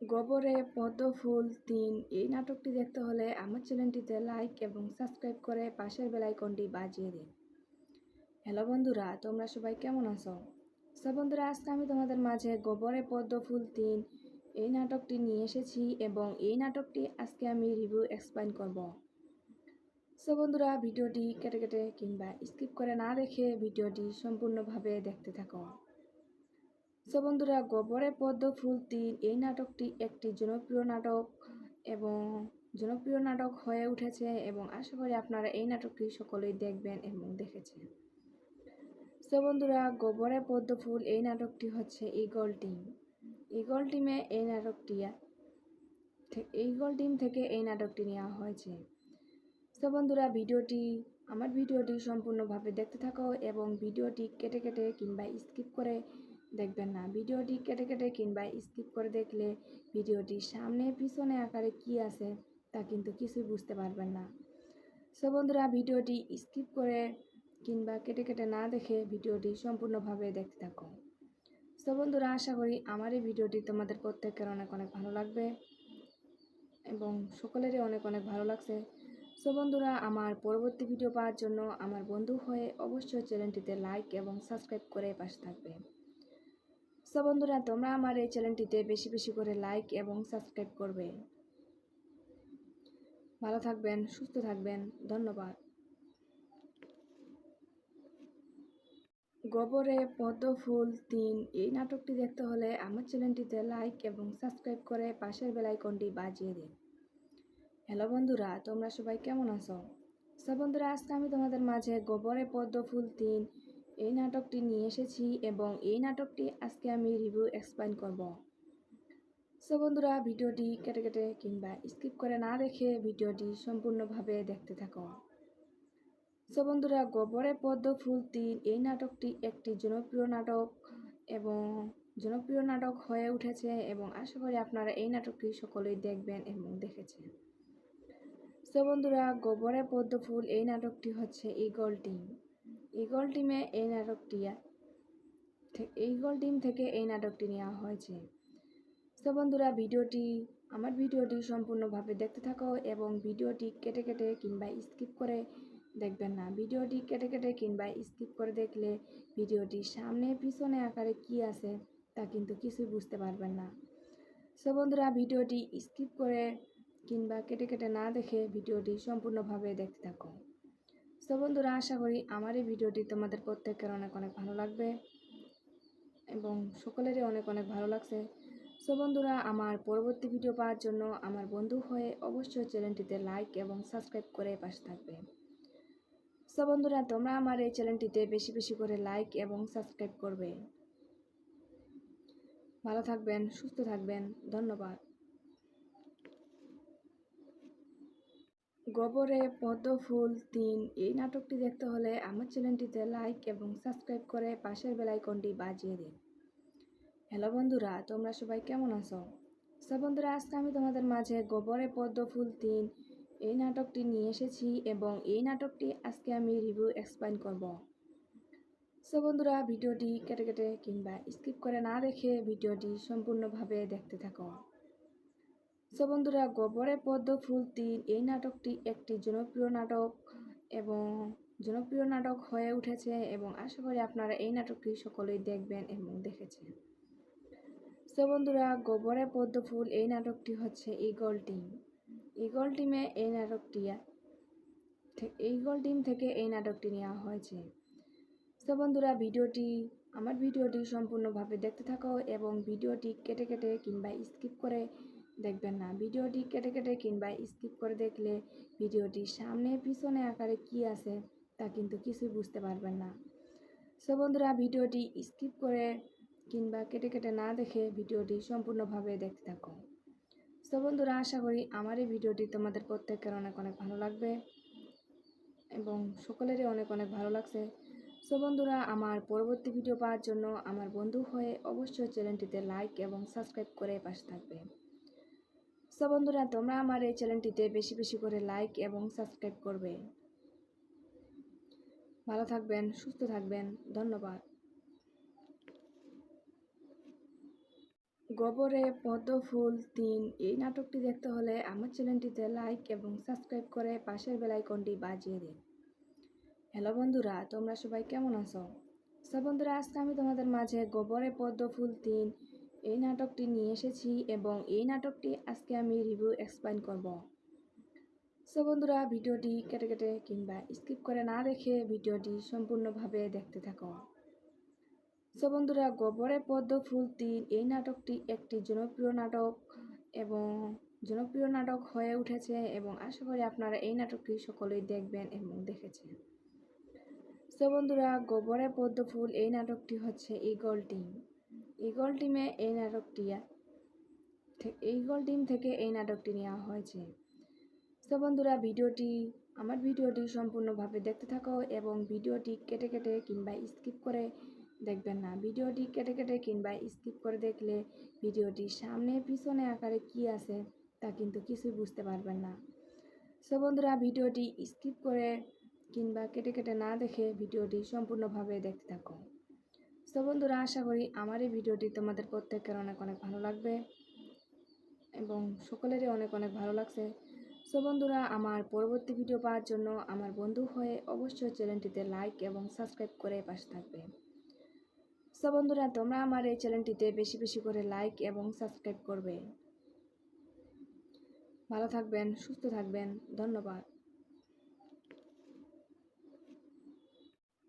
গোবরে পদ্ম ফুল 3 এই নাটকটি দেখতে হলে আমার চ্যানেলটিতে লাইক এবং সাবস্ক্রাইব করে পাশের বেল আইকনটি বাজিয়ে দিন। হ্যালো বন্ধুরা, তোমরা সবাই কেমন আছো? সো বন্ধুরা, আজকে আমি তোমাদের মাঝে গোবরে পদ্ম ফুল 3 এই নাটকটি নিয়ে এসেছি এবং এই নাটকটি আজকে আমি রিভিউ এক্সপ্লেইন করব। সো বন্ধুরা, ভিডিওটি কেটে কেটে কিংবা স্কিপ করে না দেখে ভিডিওটি সম্পূর্ণভাবে দেখতে থাকো। সো বন্ধুরা, গোবরে পদ্ম ফুল 3 এই নাটকটি একটি জনপ্রিয় নাটক হয়ে উঠেছে এবং আশা করি আপনারা এই নাটকটি সকলেই দেখবেন এবং দেখেছেন। সো বন্ধুরা, গোবরে পদ্ম ফুল এই নাটকটি হচ্ছে ঈগল টিম। ঈগল টিম থেকে এই নাটকটি নেওয়া হয়েছে। সো বন্ধুরা, আমার ভিডিওটি সম্পূর্ণভাবে দেখতে থাকো এবং ভিডিওটি কেটে কেটে কিংবা স্কিপ করে দেখবেন না। ভিডিওটি কেটে কেটে কিংবা স্কিপ করে দেখলে ভিডিওটি সামনে পিছনে আকারে কি আছে তা কিন্তু কিছুই বুঝতে পারবেন না। সো বন্ধুরা, ভিডিওটি স্কিপ করে কিংবা কেটে কেটে না দেখে ভিডিওটি সম্পূর্ণভাবে দেখতে থাকো। সো বন্ধুরা, আশা করি আমার এই ভিডিওটি তোমাদের প্রত্যেকের অনেক অনেক ভালো লাগবে এবং সকলেরই অনেক অনেক ভালো লাগছে। সো বন্ধুরা, আমার পরবর্তী ভিডিও পাওয়ার জন্য আমার বন্ধু হয়ে অবশ্যই চ্যানেলটিতে লাইক এবং সাবস্ক্রাইব করে পাশে থাকবে। সো বন্ধুরা, তোমরা আমার এই চ্যানেলটিতে বেশি বেশি করে লাইক এবং সাবস্ক্রাইব করবে। ভালো থাকবেন, সুস্থ থাকবেন, ধন্যবাদ। গোবরে পদ্ম ফুল 3 এই নাটকটি দেখতে হলে আমার চ্যানেলটিতে লাইক এবং সাবস্ক্রাইব করে পাশের বেল আইকনটি বাজিয়ে দিন। হ্যালো বন্ধুরা, তোমরা সবাই কেমন আছো? সো বন্ধুরা, আজকে আমি তোমাদের মাঝে গোবরে পদ্ম ফুল 3 এই নাটকটি নিয়ে এসেছি এবং এই নাটকটি আজকে আমি রিভিউ এক্সপ্লেইন করব। সো বন্ধুরা, ভিডিওটি কেটে কেটে কিংবা স্কিপ করে না দেখে ভিডিওটি সম্পূর্ণভাবে দেখতে থাকো। সো বন্ধুরা, গোবরে পদ্ম ফুল 3 এই নাটকটি একটি জনপ্রিয় নাটক হয়ে উঠেছে এবং আশা করি আপনারা এই নাটকটি সকলেই দেখবেন এবং দেখেছেন। সো বন্ধুরা, গোবরে পদ্ম ফুল এই নাটকটি হচ্ছে ঈগল টিম। ঈগল টিম থেকে এই নাটকটি নেওয়া হয়েছে। সো বন্ধুরা, আমার ভিডিওটি সম্পূর্ণভাবে দেখতে থাকো এবং ভিডিওটি কেটে কেটে কিংবা স্কিপ করে দেখবেন না। ভিডিওটি কেটে কেটে কিংবা স্কিপ করে দেখলে ভিডিওটি সামনে পিছনে আকারে কি আছে তা কিন্তু কিছুই বুঝতে পারবেন না। সো বন্ধুরা, ভিডিওটি স্কিপ করে কিংবা কেটে কেটে না দেখে ভিডিওটি সম্পূর্ণভাবে দেখতে থাকো। সো বন্ধুরা, আশা করি আমার এই ভিডিওটি তোমাদের প্রত্যেকের অনেক অনেক ভালো লাগবে এবং সকলেরই অনেক অনেক ভালো লাগছে। সো বন্ধুরা, আমার পরবর্তী ভিডিও পাওয়ার জন্য আমার বন্ধু হয়ে অবশ্যই চ্যানেলটিতে লাইক এবং সাবস্ক্রাইব করে পাশে থাকবে। সো বন্ধুরা, তোমরা আমার এই চ্যানেলটিতে বেশি বেশি করে লাইক এবং সাবস্ক্রাইব করবে। ভালো থাকবেন, সুস্থ থাকবেন, ধন্যবাদ। গোবরে পদ্ম ফুল 3 এই নাটকটি দেখতে হলে আমার চ্যানেলটিতে লাইক এবং সাবস্ক্রাইব করে পাশের বেল আইকনটি বাজিয়ে দিন। হ্যালো বন্ধুরা, তোমরা সবাই কেমন আছো? সো বন্ধুরা, আজকে আমি তোমাদের মাঝে গোবরে পদ্ম ফুল ৩ এই নাটকটি নিয়ে এসেছি এবং এই নাটকটি আজকে আমি রিভিউ এক্সপ্লেইন করব। সো বন্ধুরা, ভিডিওটি কেটে কেটে কিংবা স্কিপ করে না দেখে ভিডিওটি সম্পূর্ণভাবে দেখতে থাকো। সো বন্ধুরা, গোবরে পদ্ম ফুল ৩ এই নাটকটি একটি জনপ্রিয় নাটক এবং জনপ্রিয় নাটক হয়ে উঠেছে এবং আশা করি আপনারা এই নাটকটি সকলেই দেখবেন এবং দেখেছেন। সো বন্ধুরা, গোবরে পদ্ম ফুল এই নাটকটি হচ্ছে ঈগল টিম। ঈগল টিমে ঈগল টিম থেকে এই নাটকটি নেওয়া হয়েছে। সো বন্ধুরা, আমার ভিডিওটি সম্পূর্ণভাবে দেখতে থাকো এবং ভিডিওটি কেটে কেটে কিংবা স্কিপ করে দেখবেন না। ভিডিওটি কেটে কেটে কিংবা স্কিপ করে দেখলে ভিডিওটি সামনে পিছনে আকারে কি আছে তা কিন্তু কিছুই বুঝতে পারবেন না। সো বন্ধুরা, ভিডিওটি স্কিপ করে কিংবা কেটে কেটে না দেখে ভিডিওটি সম্পূর্ণভাবে দেখতে থাকো। সো বন্ধুরা, আশা করি আমার এই ভিডিওটি তোমাদের প্রত্যেকের অনেক অনেক ভালো লাগবে এবং সকলেরই অনেক অনেক ভালো লাগছে। সো বন্ধুরা, আমার পরবর্তী ভিডিও পাওয়ার জন্য আমার বন্ধু হয়ে অবশ্যই চ্যানেলটিতে লাইক এবং সাবস্ক্রাইব করে পাশে থাকবে। সো বন্ধুরা, তোমরা আমার এই চ্যানেলটিতে বেশি বেশি করে লাইক এবং সাবস্ক্রাইব করবে। ভালো থাকবেন, সুস্থ থাকবেন, ধন্যবাদ। গোবরে পদ্ম ফুল ৩ এই নাটকটি দেখতে হলে আমার চ্যানেলটিতে লাইক এবং সাবস্ক্রাইব করে পাশের বেল আইকনটি বাজিয়ে দিন। হ্যালো বন্ধুরা, তোমরা সবাই কেমন আছো? সো বন্ধুরা, আজকে আমি তোমাদের মাঝে গোবরে পদ্ম ফুল ৩ এই নাটকটি নিয়ে এসেছি এবং এই নাটকটি আজকে আমি রিভিউ এক্সপ্লেইন করব। সো বন্ধুরা, ভিডিওটি কেটে কেটে কিংবা স্কিপ করে না দেখে ভিডিওটি সম্পূর্ণভাবে দেখতে থাকো। সো বন্ধুরা, গোবরে পদ্ম ফুল ৩ এই নাটকটি একটি জনপ্রিয় নাটক এবং জনপ্রিয় নাটক হয়ে উঠেছে এবং আশা করি আপনারা এই নাটকটি সকলেই দেখবেন এবং দেখেছেন। সো বন্ধুরা, গোবরে পদ্ম ফুল এই নাটকটি হচ্ছে ঈগল টিম। ঈগল টিম থেকে এই নাটকটি নেওয়া হয়েছে। সো বন্ধুরা, আমার ভিডিওটি সম্পূর্ণভাবে দেখতে থাকো এবং ভিডিওটি কেটে কেটে কিংবা স্কিপ করে দেখবেন না। ভিডিওটি কেটে কেটে কিংবা স্কিপ করে দেখলে ভিডিওটি সামনে পিছনে আকারে কি আছে তা কিন্তু কিছুই বুঝতে পারবেন না। সো বন্ধুরা, ভিডিওটি স্কিপ করে কিংবা কেটে কেটে না দেখে ভিডিওটি সম্পূর্ণভাবে দেখতে থাকো। সো বন্ধুরা, আশা করি আমার এই ভিডিওটি তোমাদের প্রত্যেকের অনেক অনেক ভালো লাগবে এবং সকলেরই অনেক অনেক ভালো লাগছে। সো বন্ধুরা, আমার পরবর্তী ভিডিও পাওয়ার জন্য আমার বন্ধু হয়ে অবশ্যই চ্যানেলটিতে লাইক এবং সাবস্ক্রাইব করে পাশে থাকবে। সো বন্ধুরা, তোমরা আমার এই চ্যানেলটিতে বেশি বেশি করে লাইক এবং সাবস্ক্রাইব করবে। ভালো থাকবেন, সুস্থ থাকবেন, ধন্যবাদ।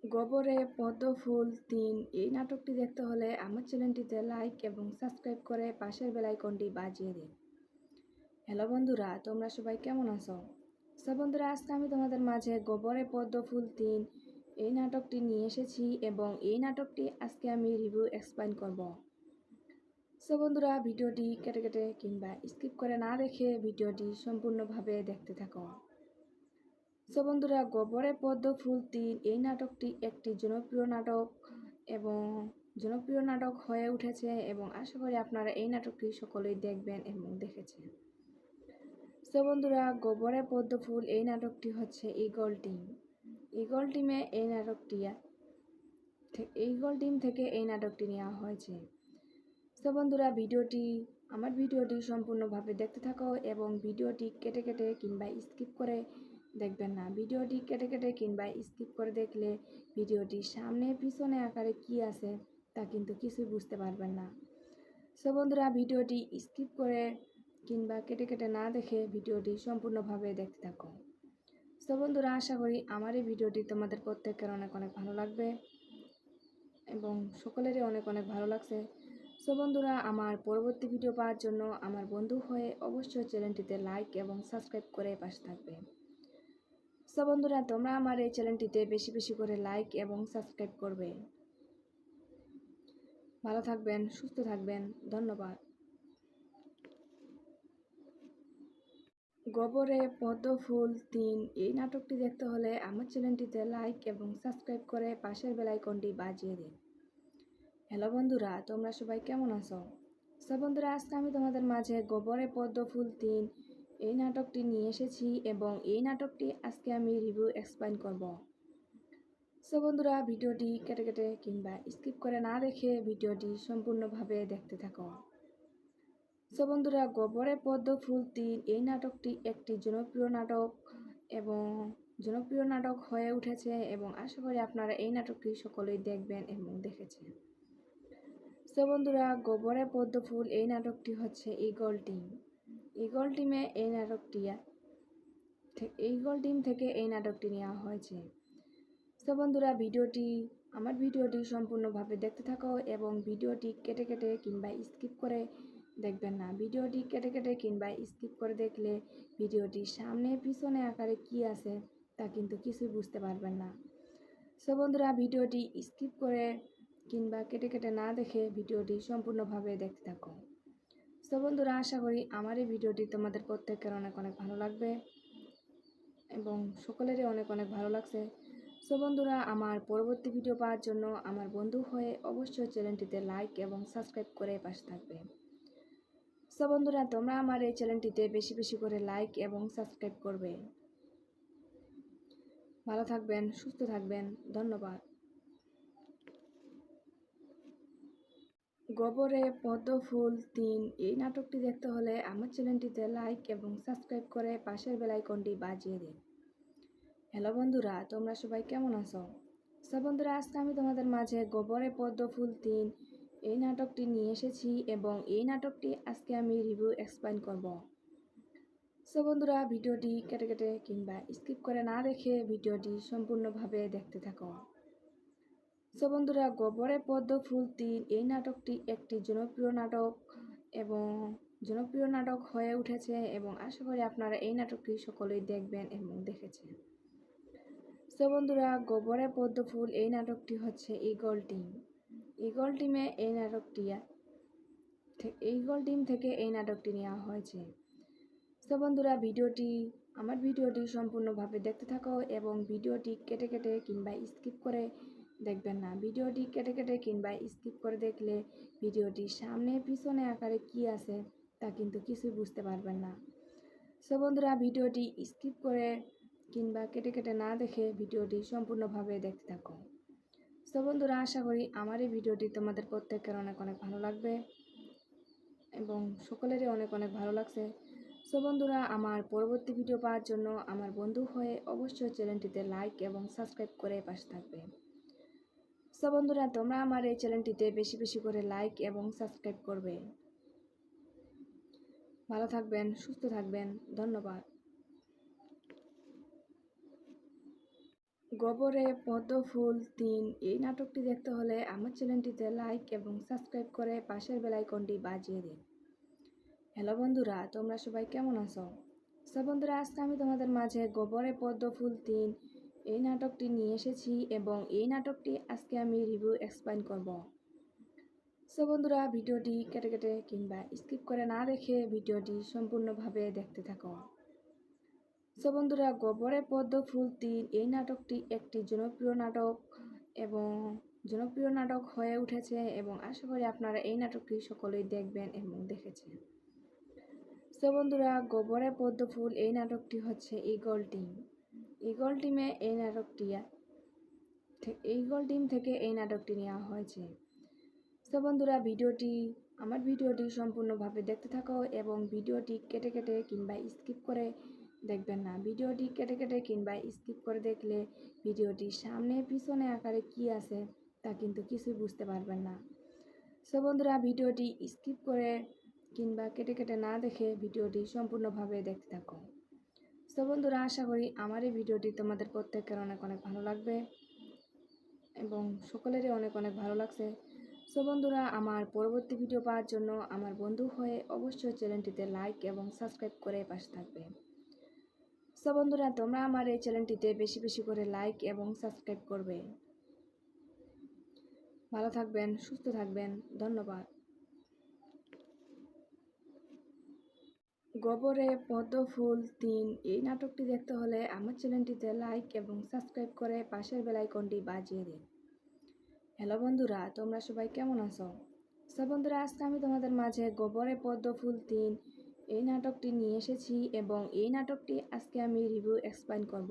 গোবরে পদ্ম ফুল ৩ এই নাটকটি দেখতে হলে আমার চ্যানেলটিতে লাইক এবং সাবস্ক্রাইব করে পাশের বেল আইকনটি বাজিয়ে দিন। হ্যালো বন্ধুরা, তোমরা সবাই কেমন আছো? সো বন্ধুরা, আজকে আমি তোমাদের মাঝে গোবরে পদ্ম ফুল ৩ এই নাটকটি নিয়ে এসেছি এবং এই নাটকটি আজকে আমি রিভিউ এক্সপ্লেইন করব। সো বন্ধুরা, ভিডিওটি কেটে কেটে কিংবা স্কিপ করে না দেখে ভিডিওটি সম্পূর্ণভাবে দেখতে থাকো। সো বন্ধুরা, গোবরে পদ্ম ফুল ৩ এই নাটকটি একটি জনপ্রিয় নাটক এবং জনপ্রিয় নাটক হয়ে উঠেছে এবং আশা করি আপনারা এই নাটকটি সকলেই দেখবেন এবং দেখেছেন। সো বন্ধুরা, গোবরে পদ্ম ফুল এই নাটকটি হচ্ছে ঈগল টিম। ঈগল টিম থেকে এই নাটকটি নেওয়া হয়েছে। সো বন্ধুরা, আমার ভিডিওটি সম্পূর্ণভাবে দেখতে থাকো এবং ভিডিওটি কেটে কেটে কিংবা স্কিপ করে দেখবেন না। ভিডিওটি কেটে কেটে কিংবা স্কিপ করে দেখলে ভিডিওটি সামনে পিছনে আকারে কি আছে তা কিন্তু কিছুই বুঝতে পারবেন না। সো বন্ধুরা, ভিডিওটি স্কিপ করে কিংবা কেটে কেটে না দেখে ভিডিওটি সম্পূর্ণভাবে দেখতে থাকো। সো বন্ধুরা, আশা করি আমার এই ভিডিওটি তোমাদের প্রত্যেকের অনেক অনেক ভালো লাগবে এবং সকলেরই অনেক অনেক ভালো লাগছে। সো বন্ধুরা, আমার পরবর্তী ভিডিও পাওয়ার জন্য আমার বন্ধু হয়ে অবশ্যই চ্যানেলটিতে লাইক এবং সাবস্ক্রাইব করে পাশে থাকবে। সো বন্ধুরা, তোমরা আমার এই চ্যানেলটিতে বেশি বেশি করে লাইক এবং সাবস্ক্রাইব করবে। ভালো থাকবেন, সুস্থ থাকবেন, ধন্যবাদ। গোবরে পদ্ম ফুল ৩ এই নাটকটি দেখতে হলে আমার চ্যানেলটিতে লাইক এবং সাবস্ক্রাইব করে পাশের বেল আইকনটি বাজিয়ে দিন। হ্যালো বন্ধুরা, তোমরা সবাই কেমন আছো? সো বন্ধুরা, আজকে আমি তোমাদের মাঝে গোবরে পদ্ম ফুল ৩ এই নাটকটি নিয়ে এসেছি এবং এই নাটকটি আজকে আমি রিভিউ এক্সপ্লেইন করব। সো বন্ধুরা, ভিডিওটি কেটে কেটে কিংবা স্কিপ করে না দেখে ভিডিওটি সম্পূর্ণভাবে দেখতে থাকো। সো বন্ধুরা, গোবরে পদ্ম ফুল ৩ এই নাটকটি একটি জনপ্রিয় নাটক এবং জনপ্রিয় নাটক হয়ে উঠেছে এবং আশা করি আপনারা এই নাটকটি সকলেই দেখবেন এবং দেখেছেন। সো বন্ধুরা, গোবরে পদ্ম ফুল এই নাটকটি হচ্ছে ঈগল টিম। ঈগল টিমে ঈগল টিম থেকে এই নাটকটি নেওয়া হয়েছে। সো বন্ধুরা, আমার ভিডিওটি সম্পূর্ণভাবে দেখতে থাকো এবং ভিডিওটি কেটে কেটে কিংবা স্কিপ করে দেখবেন না। ভিডিওটি কেটে কেটে কিংবা স্কিপ করে দেখলে ভিডিওটি সামনে পিছনে আকারে কি আছে তা কিন্তু কিছুই বুঝতে পারবেন না। সো বন্ধুরা, ভিডিওটি স্কিপ করে কিংবা কেটে কেটে না দেখে ভিডিওটি সম্পূর্ণভাবে দেখতে থাকো। সো বন্ধুরা, আশা করি আমার এই ভিডিওটি তোমাদের প্রত্যেকের অনেক অনেক ভালো লাগবে এবং সকলেরই অনেক অনেক ভালো লাগছে। সো বন্ধুরা, আমার পরবর্তী ভিডিও পাওয়ার জন্য আমার বন্ধু হয়ে অবশ্যই চ্যানেলটিতে লাইক এবং সাবস্ক্রাইব করে পাশে থাকবে। সো বন্ধুরা, তোমরা আমার এই চ্যানেলটিতে বেশি বেশি করে লাইক এবং সাবস্ক্রাইব করবে। ভালো থাকবেন, সুস্থ থাকবেন, ধন্যবাদ। গোবরে পদ্ম ফুল ৩ এই নাটকটি দেখতে হলে আমার চ্যানেলটিতে লাইক এবং সাবস্ক্রাইব করে পাশের বেল আইকনটি বাজিয়ে দিন। হ্যালো বন্ধুরা, তোমরা সবাই কেমন আছো? সো বন্ধুরা, আজকে আমি তোমাদের মাঝে গোবরে পদ্ম ফুল ৩ এই নাটকটি নিয়ে এসেছি এবং এই নাটকটি আজকে আমি রিভিউ এক্সপ্লেইন করব। সো বন্ধুরা, ভিডিওটি কেটে কেটে কিংবা স্কিপ করে না দেখে ভিডিওটি সম্পূর্ণভাবে দেখতে থাকো। সো বন্ধুরা, গোবরে পদ্ম ফুল ৩ এই নাটকটি একটি জনপ্রিয় নাটক এবং জনপ্রিয় নাটক হয়ে উঠেছে এবং আশা করি আপনারা এই নাটকটি সকলেই দেখবেন এবং দেখেছেন। সো বন্ধুরা, গোবরে পদ্ম ফুল এই নাটকটি হচ্ছে ঈগল টিম। ঈগল টিম থেকে এই নাটকটি নেওয়া হয়েছে। সো বন্ধুরা, আমার ভিডিওটি সম্পূর্ণভাবে দেখতে থাকো এবং ভিডিওটি কেটে কেটে কিংবা স্কিপ করে দেখবেন না। ভিডিওটি কেটে কেটে কিংবা স্কিপ করে দেখলে ভিডিওটি সামনে পিছনে আকারে কি আছে তা কিন্তু কিছুই বুঝতে পারবেন না। সো বন্ধুরা, ভিডিওটি স্কিপ করে কিংবা কেটে কেটে না দেখে ভিডিওটি সম্পূর্ণভাবে দেখতে থাকো। সো বন্ধুরা, আশা করি আমার এই ভিডিওটি তোমাদের প্রত্যেকের অনেক অনেক ভালো লাগবে এবং সকলেরই অনেক অনেক ভালো লাগছে। সো বন্ধুরা, আমার পরবর্তী ভিডিও পাওয়ার জন্য আমার বন্ধু হয়ে অবশ্যই চ্যানেলটিতে লাইক এবং সাবস্ক্রাইব করে পাশে থাকবে। সো বন্ধুরা, তোমরা আমার এই চ্যানেলটিতে বেশি বেশি করে লাইক এবং সাবস্ক্রাইব করবে। ভালো থাকবেন, সুস্থ থাকবেন, ধন্যবাদ। গোবরে পদ্ম ফুল ৩ এই নাটকটি দেখতে হলে আমার চ্যানেলটিতে লাইক এবং সাবস্ক্রাইব করে পাশের বেল আইকনটি বাজিয়ে দিন। হ্যালো বন্ধুরা, তোমরা সবাই কেমন আছো? সো বন্ধুরা, আজকে আমি তোমাদের মাঝে গোবরে পদ্ম ফুল ৩ এই নাটকটি নিয়ে এসেছি এবং এই নাটকটি আজকে আমি রিভিউ এক্সপ্লেইন করব। সো বন্ধুরা, ভিডিওটি কেটে কেটে কিংবা স্কিপ করে না দেখে ভিডিওটি সম্পূর্ণভাবে দেখতে থাকো। সো বন্ধুরা, গোবরে পদ্ম ফুল ৩ এই নাটকটি একটি জনপ্রিয় নাটক এবং জনপ্রিয় নাটক হয়ে উঠেছে এবং আশা করি আপনারা এই নাটকটি সকলেই দেখবেন এবং দেখেছেন। সো বন্ধুরা, গোবরে পদ্ম ফুল এই নাটকটি হচ্ছে ঈগল টিম। ঈগল টিম থেকে এই নাটকটি নেওয়া হয়েছে। সো বন্ধুরা, আমার ভিডিওটি সম্পূর্ণভাবে দেখতে থাকো এবং ভিডিওটি কেটে কেটে কিংবা স্কিপ করে দেখবেন না। ভিডিওটি কেটে কেটে কিংবা স্কিপ করে দেখলে ভিডিওটি সামনে পিছনে আকারে কি আছে তা কিন্তু কিছুই বুঝতে পারবেন না। সো বন্ধুরা, ভিডিওটি স্কিপ করে কিংবা কেটে কেটে না দেখে ভিডিওটি সম্পূর্ণভাবে দেখতে থাকো। সো বন্ধুরা, আশা করি আমার এই ভিডিওটি তোমাদের প্রত্যেকের অনেক অনেক ভালো লাগবে এবং সকলেরই অনেক অনেক ভালো লাগছে। সো বন্ধুরা, আমার পরবর্তী ভিডিও পাওয়ার জন্য আমার বন্ধু হয়ে অবশ্যই চ্যানেলটিতে লাইক এবং সাবস্ক্রাইব করে পাশে থাকবে। সো বন্ধুরা, তোমরা আমার এই চ্যানেলটিতে বেশি বেশি করে লাইক এবং সাবস্ক্রাইব করবে। ভালো থাকবেন, সুস্থ থাকবেন, ধন্যবাদ। গোবরে পদ্ম ফুল ৩ এই নাটকটি দেখতে হলে আমার চ্যানেলটিতে লাইক এবং সাবস্ক্রাইব করে পাশের বেল আইকনটি বাজিয়ে দিন। হ্যালো বন্ধুরা, তোমরা সবাই কেমন আছো? সো বন্ধুরা, আজকে আমি তোমাদের মাঝে গোবরে পদ্ম ফুল ৩ এই নাটকটি নিয়ে এসেছি এবং এই নাটকটি আজকে আমি রিভিউ এক্সপ্লেইন করব।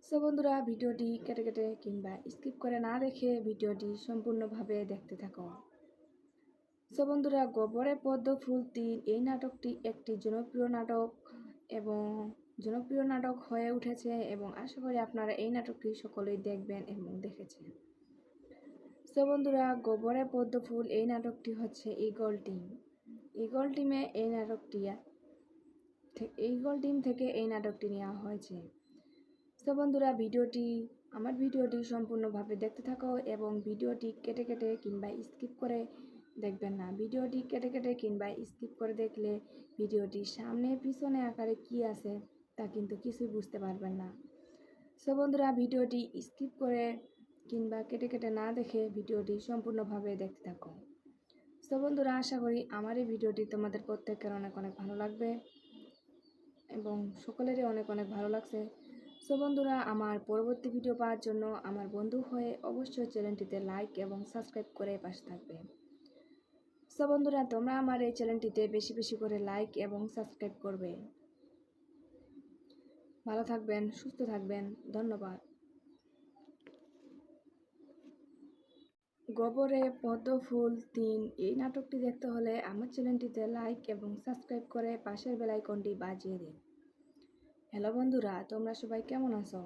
সো বন্ধুরা, ভিডিওটি কেটে কেটে কিংবা স্কিপ করে না দেখে ভিডিওটি সম্পূর্ণভাবে দেখতে থাকো। সো বন্ধুরা, গোবরে পদ্ম ফুল ৩ এই নাটকটি একটি জনপ্রিয় নাটক এবং জনপ্রিয় নাটক হয়ে উঠেছে এবং আশা করি আপনারা এই নাটকটি সকলেই দেখবেন এবং দেখেছেন। সো বন্ধুরা, গোবরে পদ্ম ফুল এই নাটকটি হচ্ছে ঈগল টিম। ঈগল টিম থেকে এই নাটকটি নেওয়া হয়েছে। সো বন্ধুরা, আমার ভিডিওটি সম্পূর্ণভাবে দেখতে থাকো এবং ভিডিওটি কেটে কেটে কিংবা স্কিপ করে দেখবেন না। ভিডিওটি কেটে কেটে কিংবা স্কিপ করে দেখলে ভিডিওটি সামনে পিছনে আকারে কি আছে তা কিন্তু কিছুই বুঝতে পারবেন না। সো বন্ধুরা, ভিডিওটি স্কিপ করে কিংবা কেটে কেটে না দেখে ভিডিওটি সম্পূর্ণভাবে দেখতে থাকো। সো বন্ধুরা, আশা করি আমার এই ভিডিওটি তোমাদের প্রত্যেকের অনেক অনেক ভালো লাগবে এবং সকলেরই অনেক অনেক ভালো লাগছে। সো বন্ধুরা, আমার পরবর্তী ভিডিও পাওয়ার জন্য আমার বন্ধু হয়ে অবশ্যই চ্যানেলটিতে লাইক এবং সাবস্ক্রাইব করে পাশে থাকবে। সো বন্ধুরা, তোমরা আমার এই চ্যানেলটিতে বেশি বেশি করে লাইক এবং সাবস্ক্রাইব করবে। ভালো থাকবেন, সুস্থ থাকবেন, ধন্যবাদ। গোবরে পদ্ম ফুল ৩ এই নাটকটি দেখতে হলে আমার চ্যানেলটিতে লাইক এবং সাবস্ক্রাইব করে পাশের বেল আইকনটি বাজিয়ে দিন। হ্যালো বন্ধুরা, তোমরা সবাই কেমন আছো?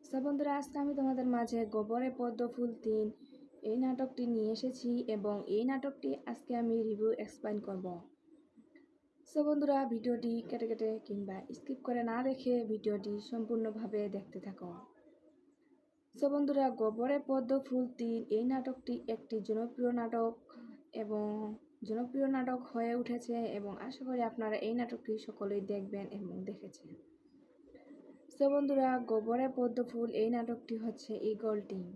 সো বন্ধুরা, আজকে আমি তোমাদের মাঝে গোবরে পদ্ম ফুল ৩ এই নাটকটি নিয়ে এসেছি এবং এই নাটকটি আজকে আমি রিভিউ এক্সপ্লেইন করব। সো বন্ধুরা, ভিডিওটি কেটে কেটে কিংবা স্কিপ করে না দেখে ভিডিওটি সম্পূর্ণভাবে দেখতে থাকো। সো বন্ধুরা, গোবরে পদ্ম ফুল ৩ এই নাটকটি একটি জনপ্রিয় নাটক হয়ে উঠেছে এবং আশা করি আপনারা এই নাটকটি সকলেই দেখবেন এবং দেখেছেন। সো বন্ধুরা, গোবরে পদ্ম ফুল এই নাটকটি হচ্ছে ঈগল টিম।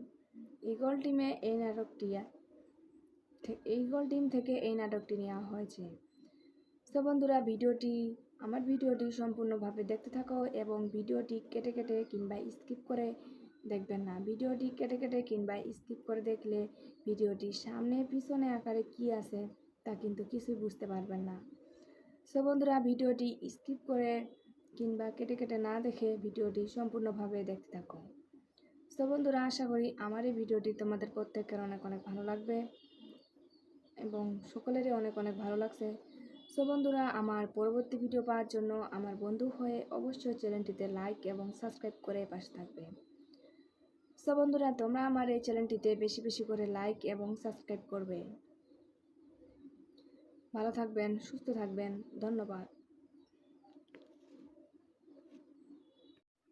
ঈগল টিম থেকে এই নাটকটি নেওয়া হয়েছে। সো বন্ধুরা, আমার ভিডিওটি সম্পূর্ণভাবে দেখতে থাকো এবং ভিডিওটি কেটে কেটে কিংবা স্কিপ করে দেখবেন না। ভিডিওটি কেটে কেটে কিংবা স্কিপ করে দেখলে ভিডিওটি সামনে পিছনে আকারে কি আছে তা কিন্তু কিছুই বুঝতে পারবেন না। সো বন্ধুরা, ভিডিওটি স্কিপ করে কিংবা কেটে কেটে না দেখে ভিডিওটি সম্পূর্ণভাবে দেখতে থাকো। সো বন্ধুরা, আশা করি আমার এই ভিডিওটি তোমাদের প্রত্যেকের অনেক অনেক ভালো লাগবে এবং সকলেরই অনেক অনেক ভালো লাগছে। সো বন্ধুরা, আমার পরবর্তী ভিডিও পাওয়ার জন্য আমার বন্ধু হয়ে অবশ্যই চ্যানেলটিতে লাইক এবং সাবস্ক্রাইব করে পাশে থাকবে। সো বন্ধুরা, তোমরা আমার এই চ্যানেলটিতে বেশি বেশি করে লাইক এবং সাবস্ক্রাইব করবে। ভালো থাকবেন, সুস্থ থাকবেন, ধন্যবাদ।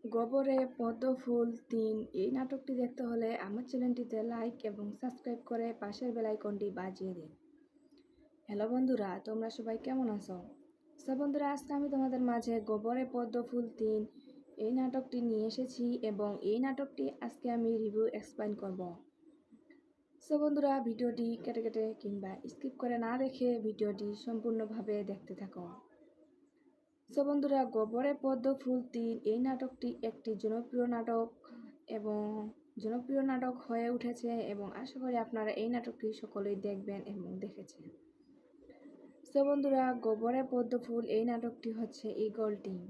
গোবরে পদ্ম ফুল ৩ এই নাটকটি দেখতে হলে আমার চ্যানেলটিতে লাইক এবং সাবস্ক্রাইব করে পাশের বেল আইকনটি বাজিয়ে দিন। হ্যালো বন্ধুরা, তোমরা সবাই কেমন আছো? সো বন্ধুরা, আজকে আমি তোমাদের মাঝে গোবরে পদ্ম ফুল ৩ এই নাটকটি নিয়ে এসেছি এবং এই নাটকটি আজকে আমি রিভিউ এক্সপ্লেইন করব। সো বন্ধুরা, ভিডিওটি কেটে কেটে কিংবা স্কিপ করে না দেখে ভিডিওটি সম্পূর্ণভাবে দেখতে থাকো। সো বন্ধুরা, গোবরে পদ্ম ফুল ৩ এই নাটকটি একটি জনপ্রিয় নাটক হয়ে উঠেছে এবং আশা করি আপনারা এই নাটকটি সকলেই দেখবেন এবং দেখেছেন। সো বন্ধুরা, গোবরে পদ্ম ফুল এই নাটকটি হচ্ছে ঈগল টিম।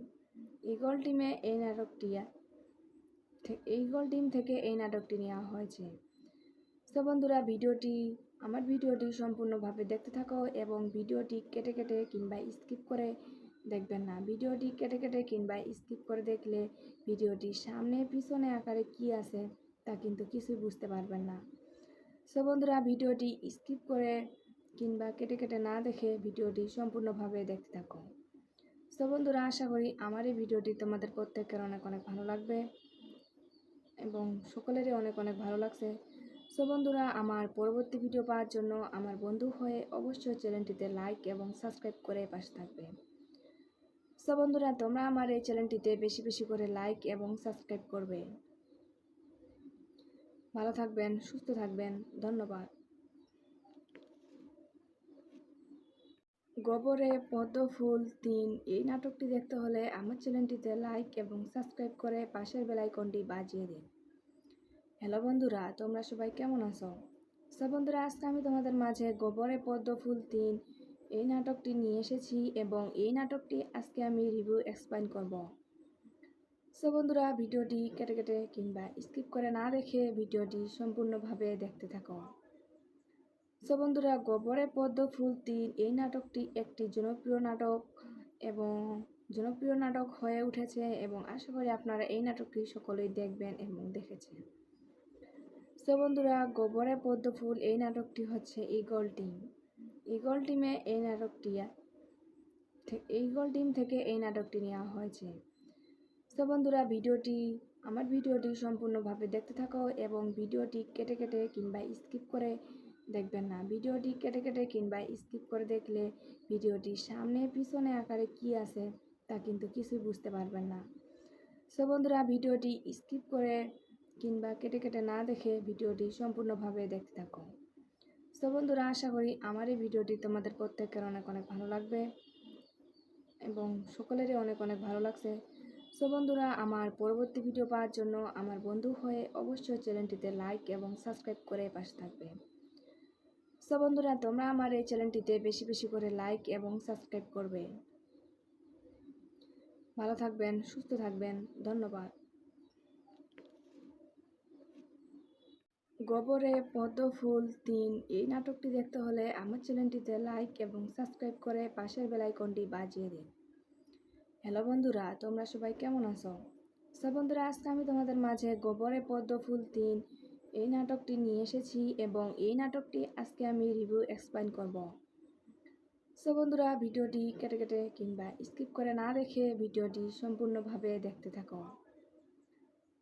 ঈগল টিম থেকে এই নাটকটি নেওয়া হয়েছে। সো বন্ধুরা, আমার ভিডিওটি সম্পূর্ণভাবে দেখতে থাকো এবং ভিডিওটি কেটে কেটে কিংবা স্কিপ করে দেখবেন না। ভিডিওটি কেটে কেটে কিংবা স্কিপ করে দেখলে ভিডিওটি সামনে পিছনে আকারে কি আছে তা কিন্তু কিছুই বুঝতে পারবেন না। সো বন্ধুরা, ভিডিওটি স্কিপ করে কিংবা কেটে কেটে না দেখে ভিডিওটি সম্পূর্ণভাবে দেখতে থাকো। সো বন্ধুরা, আশা করি আমার এই ভিডিওটি তোমাদের প্রত্যেকের অনেক অনেক ভালো লাগবে এবং সকলেরই অনেক অনেক ভালো লাগছে। সো বন্ধুরা, আমার পরবর্তী ভিডিও পাওয়ার জন্য আমার বন্ধু হয়ে অবশ্যই চ্যানেলটিতে লাইক এবং সাবস্ক্রাইব করে পাশে থাকবে। সো বন্ধুরা, তোমরা আমার এই চ্যানেলটিতে বেশি বেশি করে লাইক এবং সাবস্ক্রাইব করবে। ভালো থাকবেন, সুস্থ থাকবেন, ধন্যবাদ। গোবরে পদ্ম ফুল ৩ এই নাটকটি দেখতে হলে আমার চ্যানেলটিতে লাইক এবং সাবস্ক্রাইব করে পাশের বেল আইকনটি বাজিয়ে দিন। হ্যালো বন্ধুরা, তোমরা সবাই কেমন আছো? সো বন্ধুরা, আজকে আমি তোমাদের মাঝে গোবরে পদ্ম ফুল ৩ এই নাটকটি নিয়ে এসেছি এবং এই নাটকটি আজকে আমি রিভিউ এক্সপ্লেইন করব। সো বন্ধুরা, ভিডিওটি কেটে কেটে কিংবা স্কিপ করে না দেখে ভিডিওটি সম্পূর্ণভাবে দেখতে থাকো। সো বন্ধুরা, গোবরে পদ্ম ফুল ৩ এই নাটকটি একটি জনপ্রিয় নাটক এবং জনপ্রিয় নাটক হয়ে উঠেছে এবং আশা করি আপনারা এই নাটকটি সকলেই দেখবেন এবং দেখেছেন। সো বন্ধুরা, গোবরে পদ্ম ফুল এই নাটকটি হচ্ছে ঈগল টিম। ঈগল টিমে ঈগল টিম থেকে এই নাটকটি নেওয়া হয়েছে। সো বন্ধুরা, আমার ভিডিওটি সম্পূর্ণভাবে দেখতে থাকো এবং ভিডিওটি কেটে কেটে কিংবা স্কিপ করে দেখবেন না। ভিডিওটি কেটে কেটে কিংবা স্কিপ করে দেখলে ভিডিওটি সামনে পিছনে আকারে কি আছে তা কিন্তু কিছুই বুঝতে পারবেন না। সো বন্ধুরা, ভিডিওটি স্কিপ করে কিংবা কেটে কেটে না দেখে ভিডিওটি সম্পূর্ণভাবে দেখতে থাকো। সো বন্ধুরা, আশা করি আমার এই ভিডিওটি তোমাদের প্রত্যেকের অনেক অনেক ভালো লাগবে এবং সকলেরই অনেক অনেক ভালো লাগছে। সো বন্ধুরা, আমার পরবর্তী ভিডিও পাওয়ার জন্য আমার বন্ধু হয়ে অবশ্যই চ্যানেলটিতে লাইক এবং সাবস্ক্রাইব করে পাশে থাকবে। সো বন্ধুরা, তোমরা আমার এই চ্যানেলটিতে বেশি বেশি করে লাইক এবং সাবস্ক্রাইব করবে। ভালো থাকবেন, সুস্থ থাকবেন, ধন্যবাদ। গোবরে পদ্ম ফুল ৩ এই নাটকটি দেখতে হলে আমার চ্যানেলটিতে লাইক এবং সাবস্ক্রাইব করে পাশের বেল আইকনটি বাজিয়ে দিন। হ্যালো বন্ধুরা, তোমরা সবাই কেমন আছো? সো বন্ধুরা, আজকে আমি তোমাদের মাঝে গোবরে পদ্ম ফুল ৩ এই নাটকটি নিয়ে এসেছি এবং এই নাটকটি আজকে আমি রিভিউ এক্সপ্লেইন করব। সো বন্ধুরা, ভিডিওটি কেটে কেটে কিংবা স্কিপ করে না দেখে ভিডিওটি সম্পূর্ণভাবে দেখতে থাকো।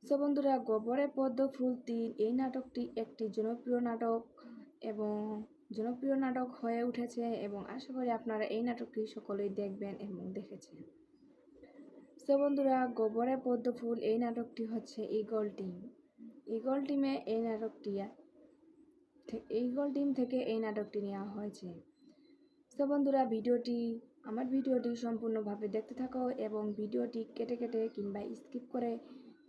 সো বন্ধুরা, গোবরে পদ্ম ফুল ৩ এই নাটকটি একটি জনপ্রিয় নাটক এবং জনপ্রিয় নাটক হয়ে উঠেছে এবং আশা করি আপনারা এই নাটকটি সকলেই দেখবেন এবং দেখেছেন। সো বন্ধুরা, গোবরে পদ্ম ফুল এই নাটকটি হচ্ছে ঈগল টিম। ঈগল টিমে ঈগল টিম থেকে এই নাটকটি নেওয়া হয়েছে। সো বন্ধুরা, আমার ভিডিওটি সম্পূর্ণভাবে দেখতে থাকো এবং ভিডিওটি কেটে কেটে কিংবা স্কিপ করে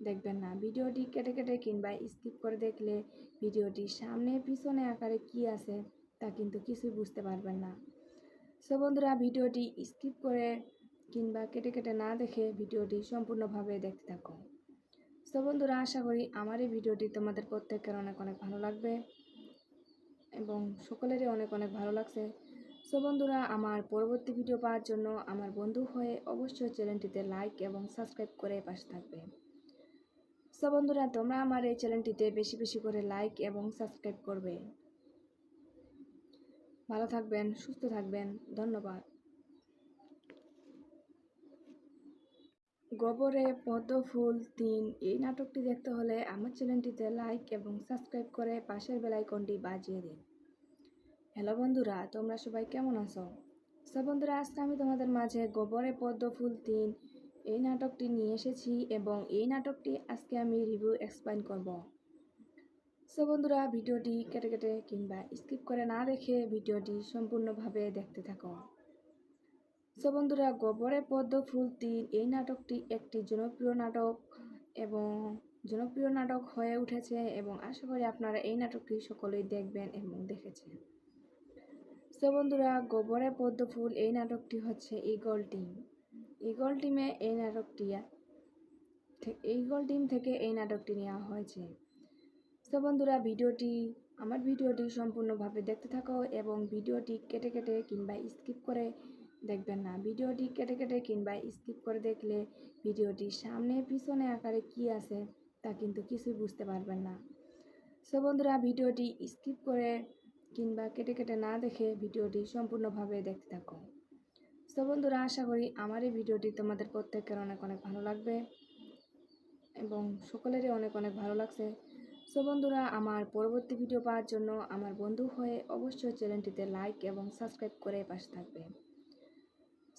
দেখবেন না। ভিডিওটি কেটে কেটে কিংবা স্কিপ করে দেখলে ভিডিওটি সামনে পিছনে আকারে কি আছে তা কিন্তু কিছুই বুঝতে পারবেন না। সো বন্ধুরা, ভিডিওটি স্কিপ করে কিংবা কেটে কেটে না দেখে ভিডিওটি সম্পূর্ণভাবে দেখতে থাকো। সো বন্ধুরা, আশা করি আমার এই ভিডিওটি তোমাদের প্রত্যেকের অনেক অনেক ভালো লাগবে এবং সকলেরই অনেক অনেক ভালো লাগছে। সো বন্ধুরা, আমার পরবর্তী ভিডিও পাওয়ার জন্য আমার বন্ধু হয়ে অবশ্যই চ্যানেলটিতে লাইক এবং সাবস্ক্রাইব করে পাশে থাকবে। সো বন্ধুরা, তোমরা আমার এই চ্যানেলটিতে বেশি বেশি করে লাইক এবং সাবস্ক্রাইব করবে। ভালো থাকবেন, সুস্থ থাকবেন, ধন্যবাদ। গোবরে পদ্ম ফুল ৩ এই নাটকটি দেখতে হলে আমার চ্যানেলটিতে লাইক এবং সাবস্ক্রাইব করে পাশের বেল আইকনটি বাজিয়ে দিন। হ্যালো বন্ধুরা, তোমরা সবাই কেমন আছো? সো বন্ধুরা, আজকে আমি তোমাদের মাঝে গোবরে পদ্ম ফুল ৩ এই নাটকটি নিয়ে এসেছি এবং এই নাটকটি আজকে আমি রিভিউ এক্সপ্লেইন করব। সো বন্ধুরা, ভিডিওটি কেটে কেটে কিংবা স্কিপ করে না দেখে ভিডিওটি সম্পূর্ণভাবে দেখতে থাকো। সো বন্ধুরা, গোবরে পদ্ম ফুল ৩ এই নাটকটি একটি জনপ্রিয় নাটক এবং জনপ্রিয় নাটক হয়ে উঠেছে এবং আশা করি আপনারা এই নাটকটি সকলেই দেখবেন এবং দেখেছেন। সো বন্ধুরা, গোবরে পদ্ম ফুল এই নাটকটি হচ্ছে ঈগল টিম। ঈগল টিমে ঈগল টিম থেকে এই নাটকটি নেওয়া হয়েছে। সো বন্ধুরা, আমার ভিডিওটি সম্পূর্ণভাবে দেখতে থাকো এবং ভিডিওটি কেটে কেটে কিংবা স্কিপ করে দেখবেন না। ভিডিওটি কেটে কেটে কিংবা স্কিপ করে দেখলে ভিডিওটি সামনে পিছনে আকারে কি আছে তা কিন্তু কিছুই বুঝতে পারবেন না। সো বন্ধুরা, ভিডিওটি স্কিপ করে কিংবা কেটে কেটে না দেখে ভিডিওটি সম্পূর্ণভাবে দেখতে থাকো। সো বন্ধুরা, আশা করি আমার এই ভিডিওটি তোমাদের প্রত্যেকের অনেক অনেক ভালো লাগবে এবং সকলেরই অনেক অনেক ভালো লাগছে। সো বন্ধুরা, আমার পরবর্তী ভিডিও পাওয়ার জন্য আমার বন্ধু হয়ে অবশ্যই চ্যানেলটিতে লাইক এবং সাবস্ক্রাইব করে পাশে থাকবে।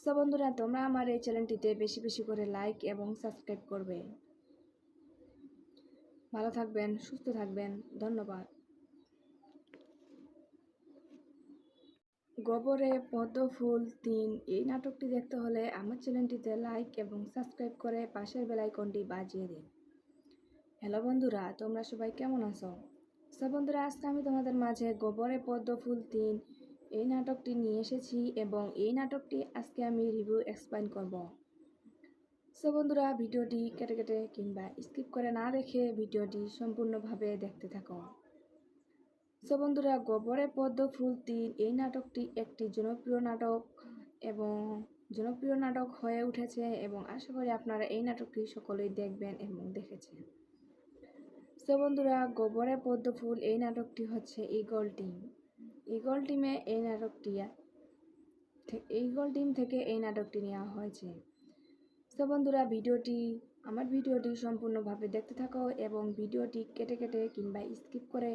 সো বন্ধুরা, তোমরা আমার এই চ্যানেলটিতে বেশি বেশি করে লাইক এবং সাবস্ক্রাইব করবে। ভালো থাকবেন, সুস্থ থাকবেন, ধন্যবাদ। গোবরে পদ্ম ফুল ৩ এই নাটকটি দেখতে হলে আমার চ্যানেলটিতে লাইক এবং সাবস্ক্রাইব করে পাশের বেল আইকনটি বাজিয়ে দিন। হ্যালো বন্ধুরা, তোমরা সবাই কেমন আছো? সো বন্ধুরা, আজকে আমি তোমাদের মাঝে গোবরে পদ্ম ফুল 3 এই নাটকটি নিয়ে এসেছি এবং এই নাটকটি আজকে আমি রিভিউ এক্সপ্লেইন করব। সো বন্ধুরা, ভিডিওটি কেটে কেটে কিংবা স্কিপ করে না দেখে ভিডিওটি সম্পূর্ণভাবে দেখতে থাকো। সো বন্ধুরা, গোবরে পদ্ম ফুল 3 এই নাটকটি একটি জনপ্রিয় নাটক হয়ে উঠেছে এবং আশা করি আপনারা এই নাটকটি সকলেই দেখবেন এবং দেখেছেন। সো বন্ধুরা, গোবরে পদ্ম ফুল এই নাটকটি হচ্ছে ঈগল টিম থেকে এই নাটকটি নেওয়া হয়েছে। সো বন্ধুরা, আমার ভিডিওটি সম্পূর্ণভাবে দেখতে থাকো এবং ভিডিওটি কেটে কেটে কিংবা স্কিপ করে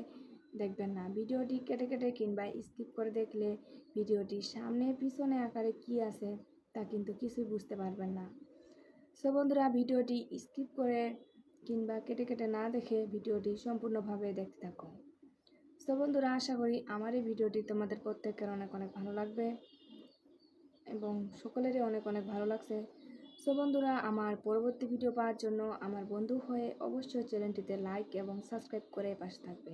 দেখবেন না। ভিডিওটি কেটে কেটে কিংবা স্কিপ করে দেখলে ভিডিওটি সামনে পিছনে আকারে কি আছে তা কিন্তু কিছুই বুঝতে পারবেন না। সো বন্ধুরা, ভিডিওটি স্কিপ করে কিংবা কেটে কেটে না দেখে ভিডিওটি সম্পূর্ণভাবে দেখতে থাকো। সো বন্ধুরা, আশা করি আমার এই ভিডিওটি তোমাদের প্রত্যেকের অনেক অনেক ভালো লাগবে এবং সকলেরই অনেক অনেক ভালো লাগছে। সো বন্ধুরা, আমার পরবর্তী ভিডিও পাওয়ার জন্য আমার বন্ধু হয়ে অবশ্যই চ্যানেলটিতে লাইক এবং সাবস্ক্রাইব করে পাশে থাকবে।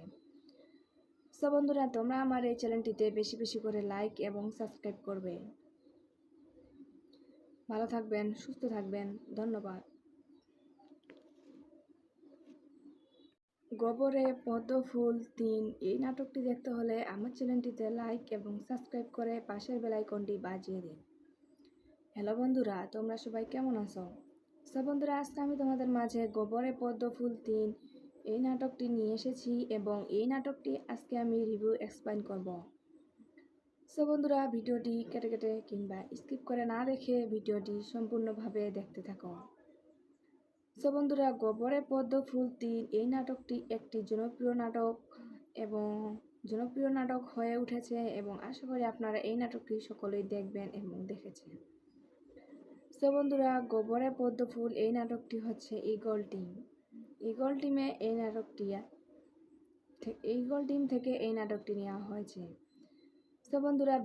সো বন্ধুরা, তোমরা আমার এই চ্যানেলটিতে বেশি বেশি করে লাইক এবং সাবস্ক্রাইব করবে। ভালো থাকবেন, সুস্থ থাকবেন, ধন্যবাদ। গোবরে পদ্ম ফুল 3 এই নাটকটি দেখতে হলে আমার চ্যানেলটিতে লাইক এবং সাবস্ক্রাইব করে পাশের বেল আইকনটি বাজিয়ে দিন। হ্যালো বন্ধুরা, তোমরা সবাই কেমন আছো? সো বন্ধুরা, আজকে আমি তোমাদের মাঝে গোবরে পদ্ম ফুল 3 এই নাটকটি নিয়ে এসেছি এবং এই নাটকটি আজকে আমি রিভিউ এক্সপ্লেইন করব। সো বন্ধুরা, ভিডিওটি কেটে কেটে কিংবা স্কিপ করে না দেখে ভিডিওটি সম্পূর্ণভাবে দেখতে থাকো। সো বন্ধুরা, গোবরে পদ্ম ফুল 3 এই নাটকটি একটি জনপ্রিয় নাটক হয়ে উঠেছে এবং আশা করি আপনারা এই নাটকটি সকলেই দেখবেন এবং দেখেছেন। সো বন্ধুরা, গোবরে পদ্ম ফুল এই নাটকটি হচ্ছে ঈগল টিম থেকে এই নাটকটি নেওয়া হয়েছে। সো বন্ধুরা,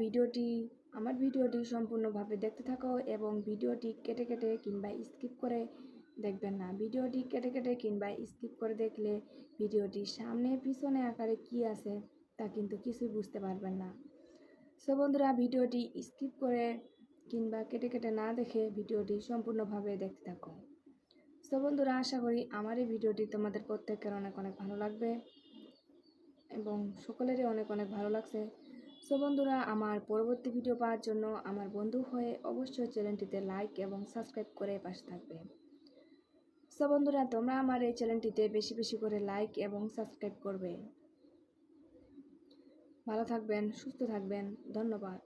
আমার ভিডিওটি সম্পূর্ণভাবে দেখতে থাকো এবং ভিডিওটি কেটে কেটে কিংবা স্কিপ করে দেখবেন না। ভিডিওটি কেটে কেটে কিংবা স্কিপ করে দেখলে ভিডিওটি সামনে পিছনে আকারে কি আছে তা কিন্তু কিছুই বুঝতে পারবেন না। সো বন্ধুরা, ভিডিওটি স্কিপ করে কিংবা কেটে কেটে না দেখে ভিডিওটি সম্পূর্ণভাবে দেখতে থাকো। সো বন্ধুরা, আশা করি আমার এই ভিডিওটি তোমাদের প্রত্যেকের অনেক অনেক ভালো লাগবে এবং সকলেরই অনেক অনেক ভালো লাগছে। সো বন্ধুরা, আমার পরবর্তী ভিডিও পাওয়ার জন্য আমার বন্ধু হয়ে অবশ্যই চ্যানেলটিতে লাইক এবং সাবস্ক্রাইব করে পাশে থাকবে। সো বন্ধুরা, তোমরা আমার এই চ্যানেলটিতে বেশি বেশি করে লাইক এবং সাবস্ক্রাইব করবে। ভালো থাকবেন, সুস্থ থাকবেন, ধন্যবাদ।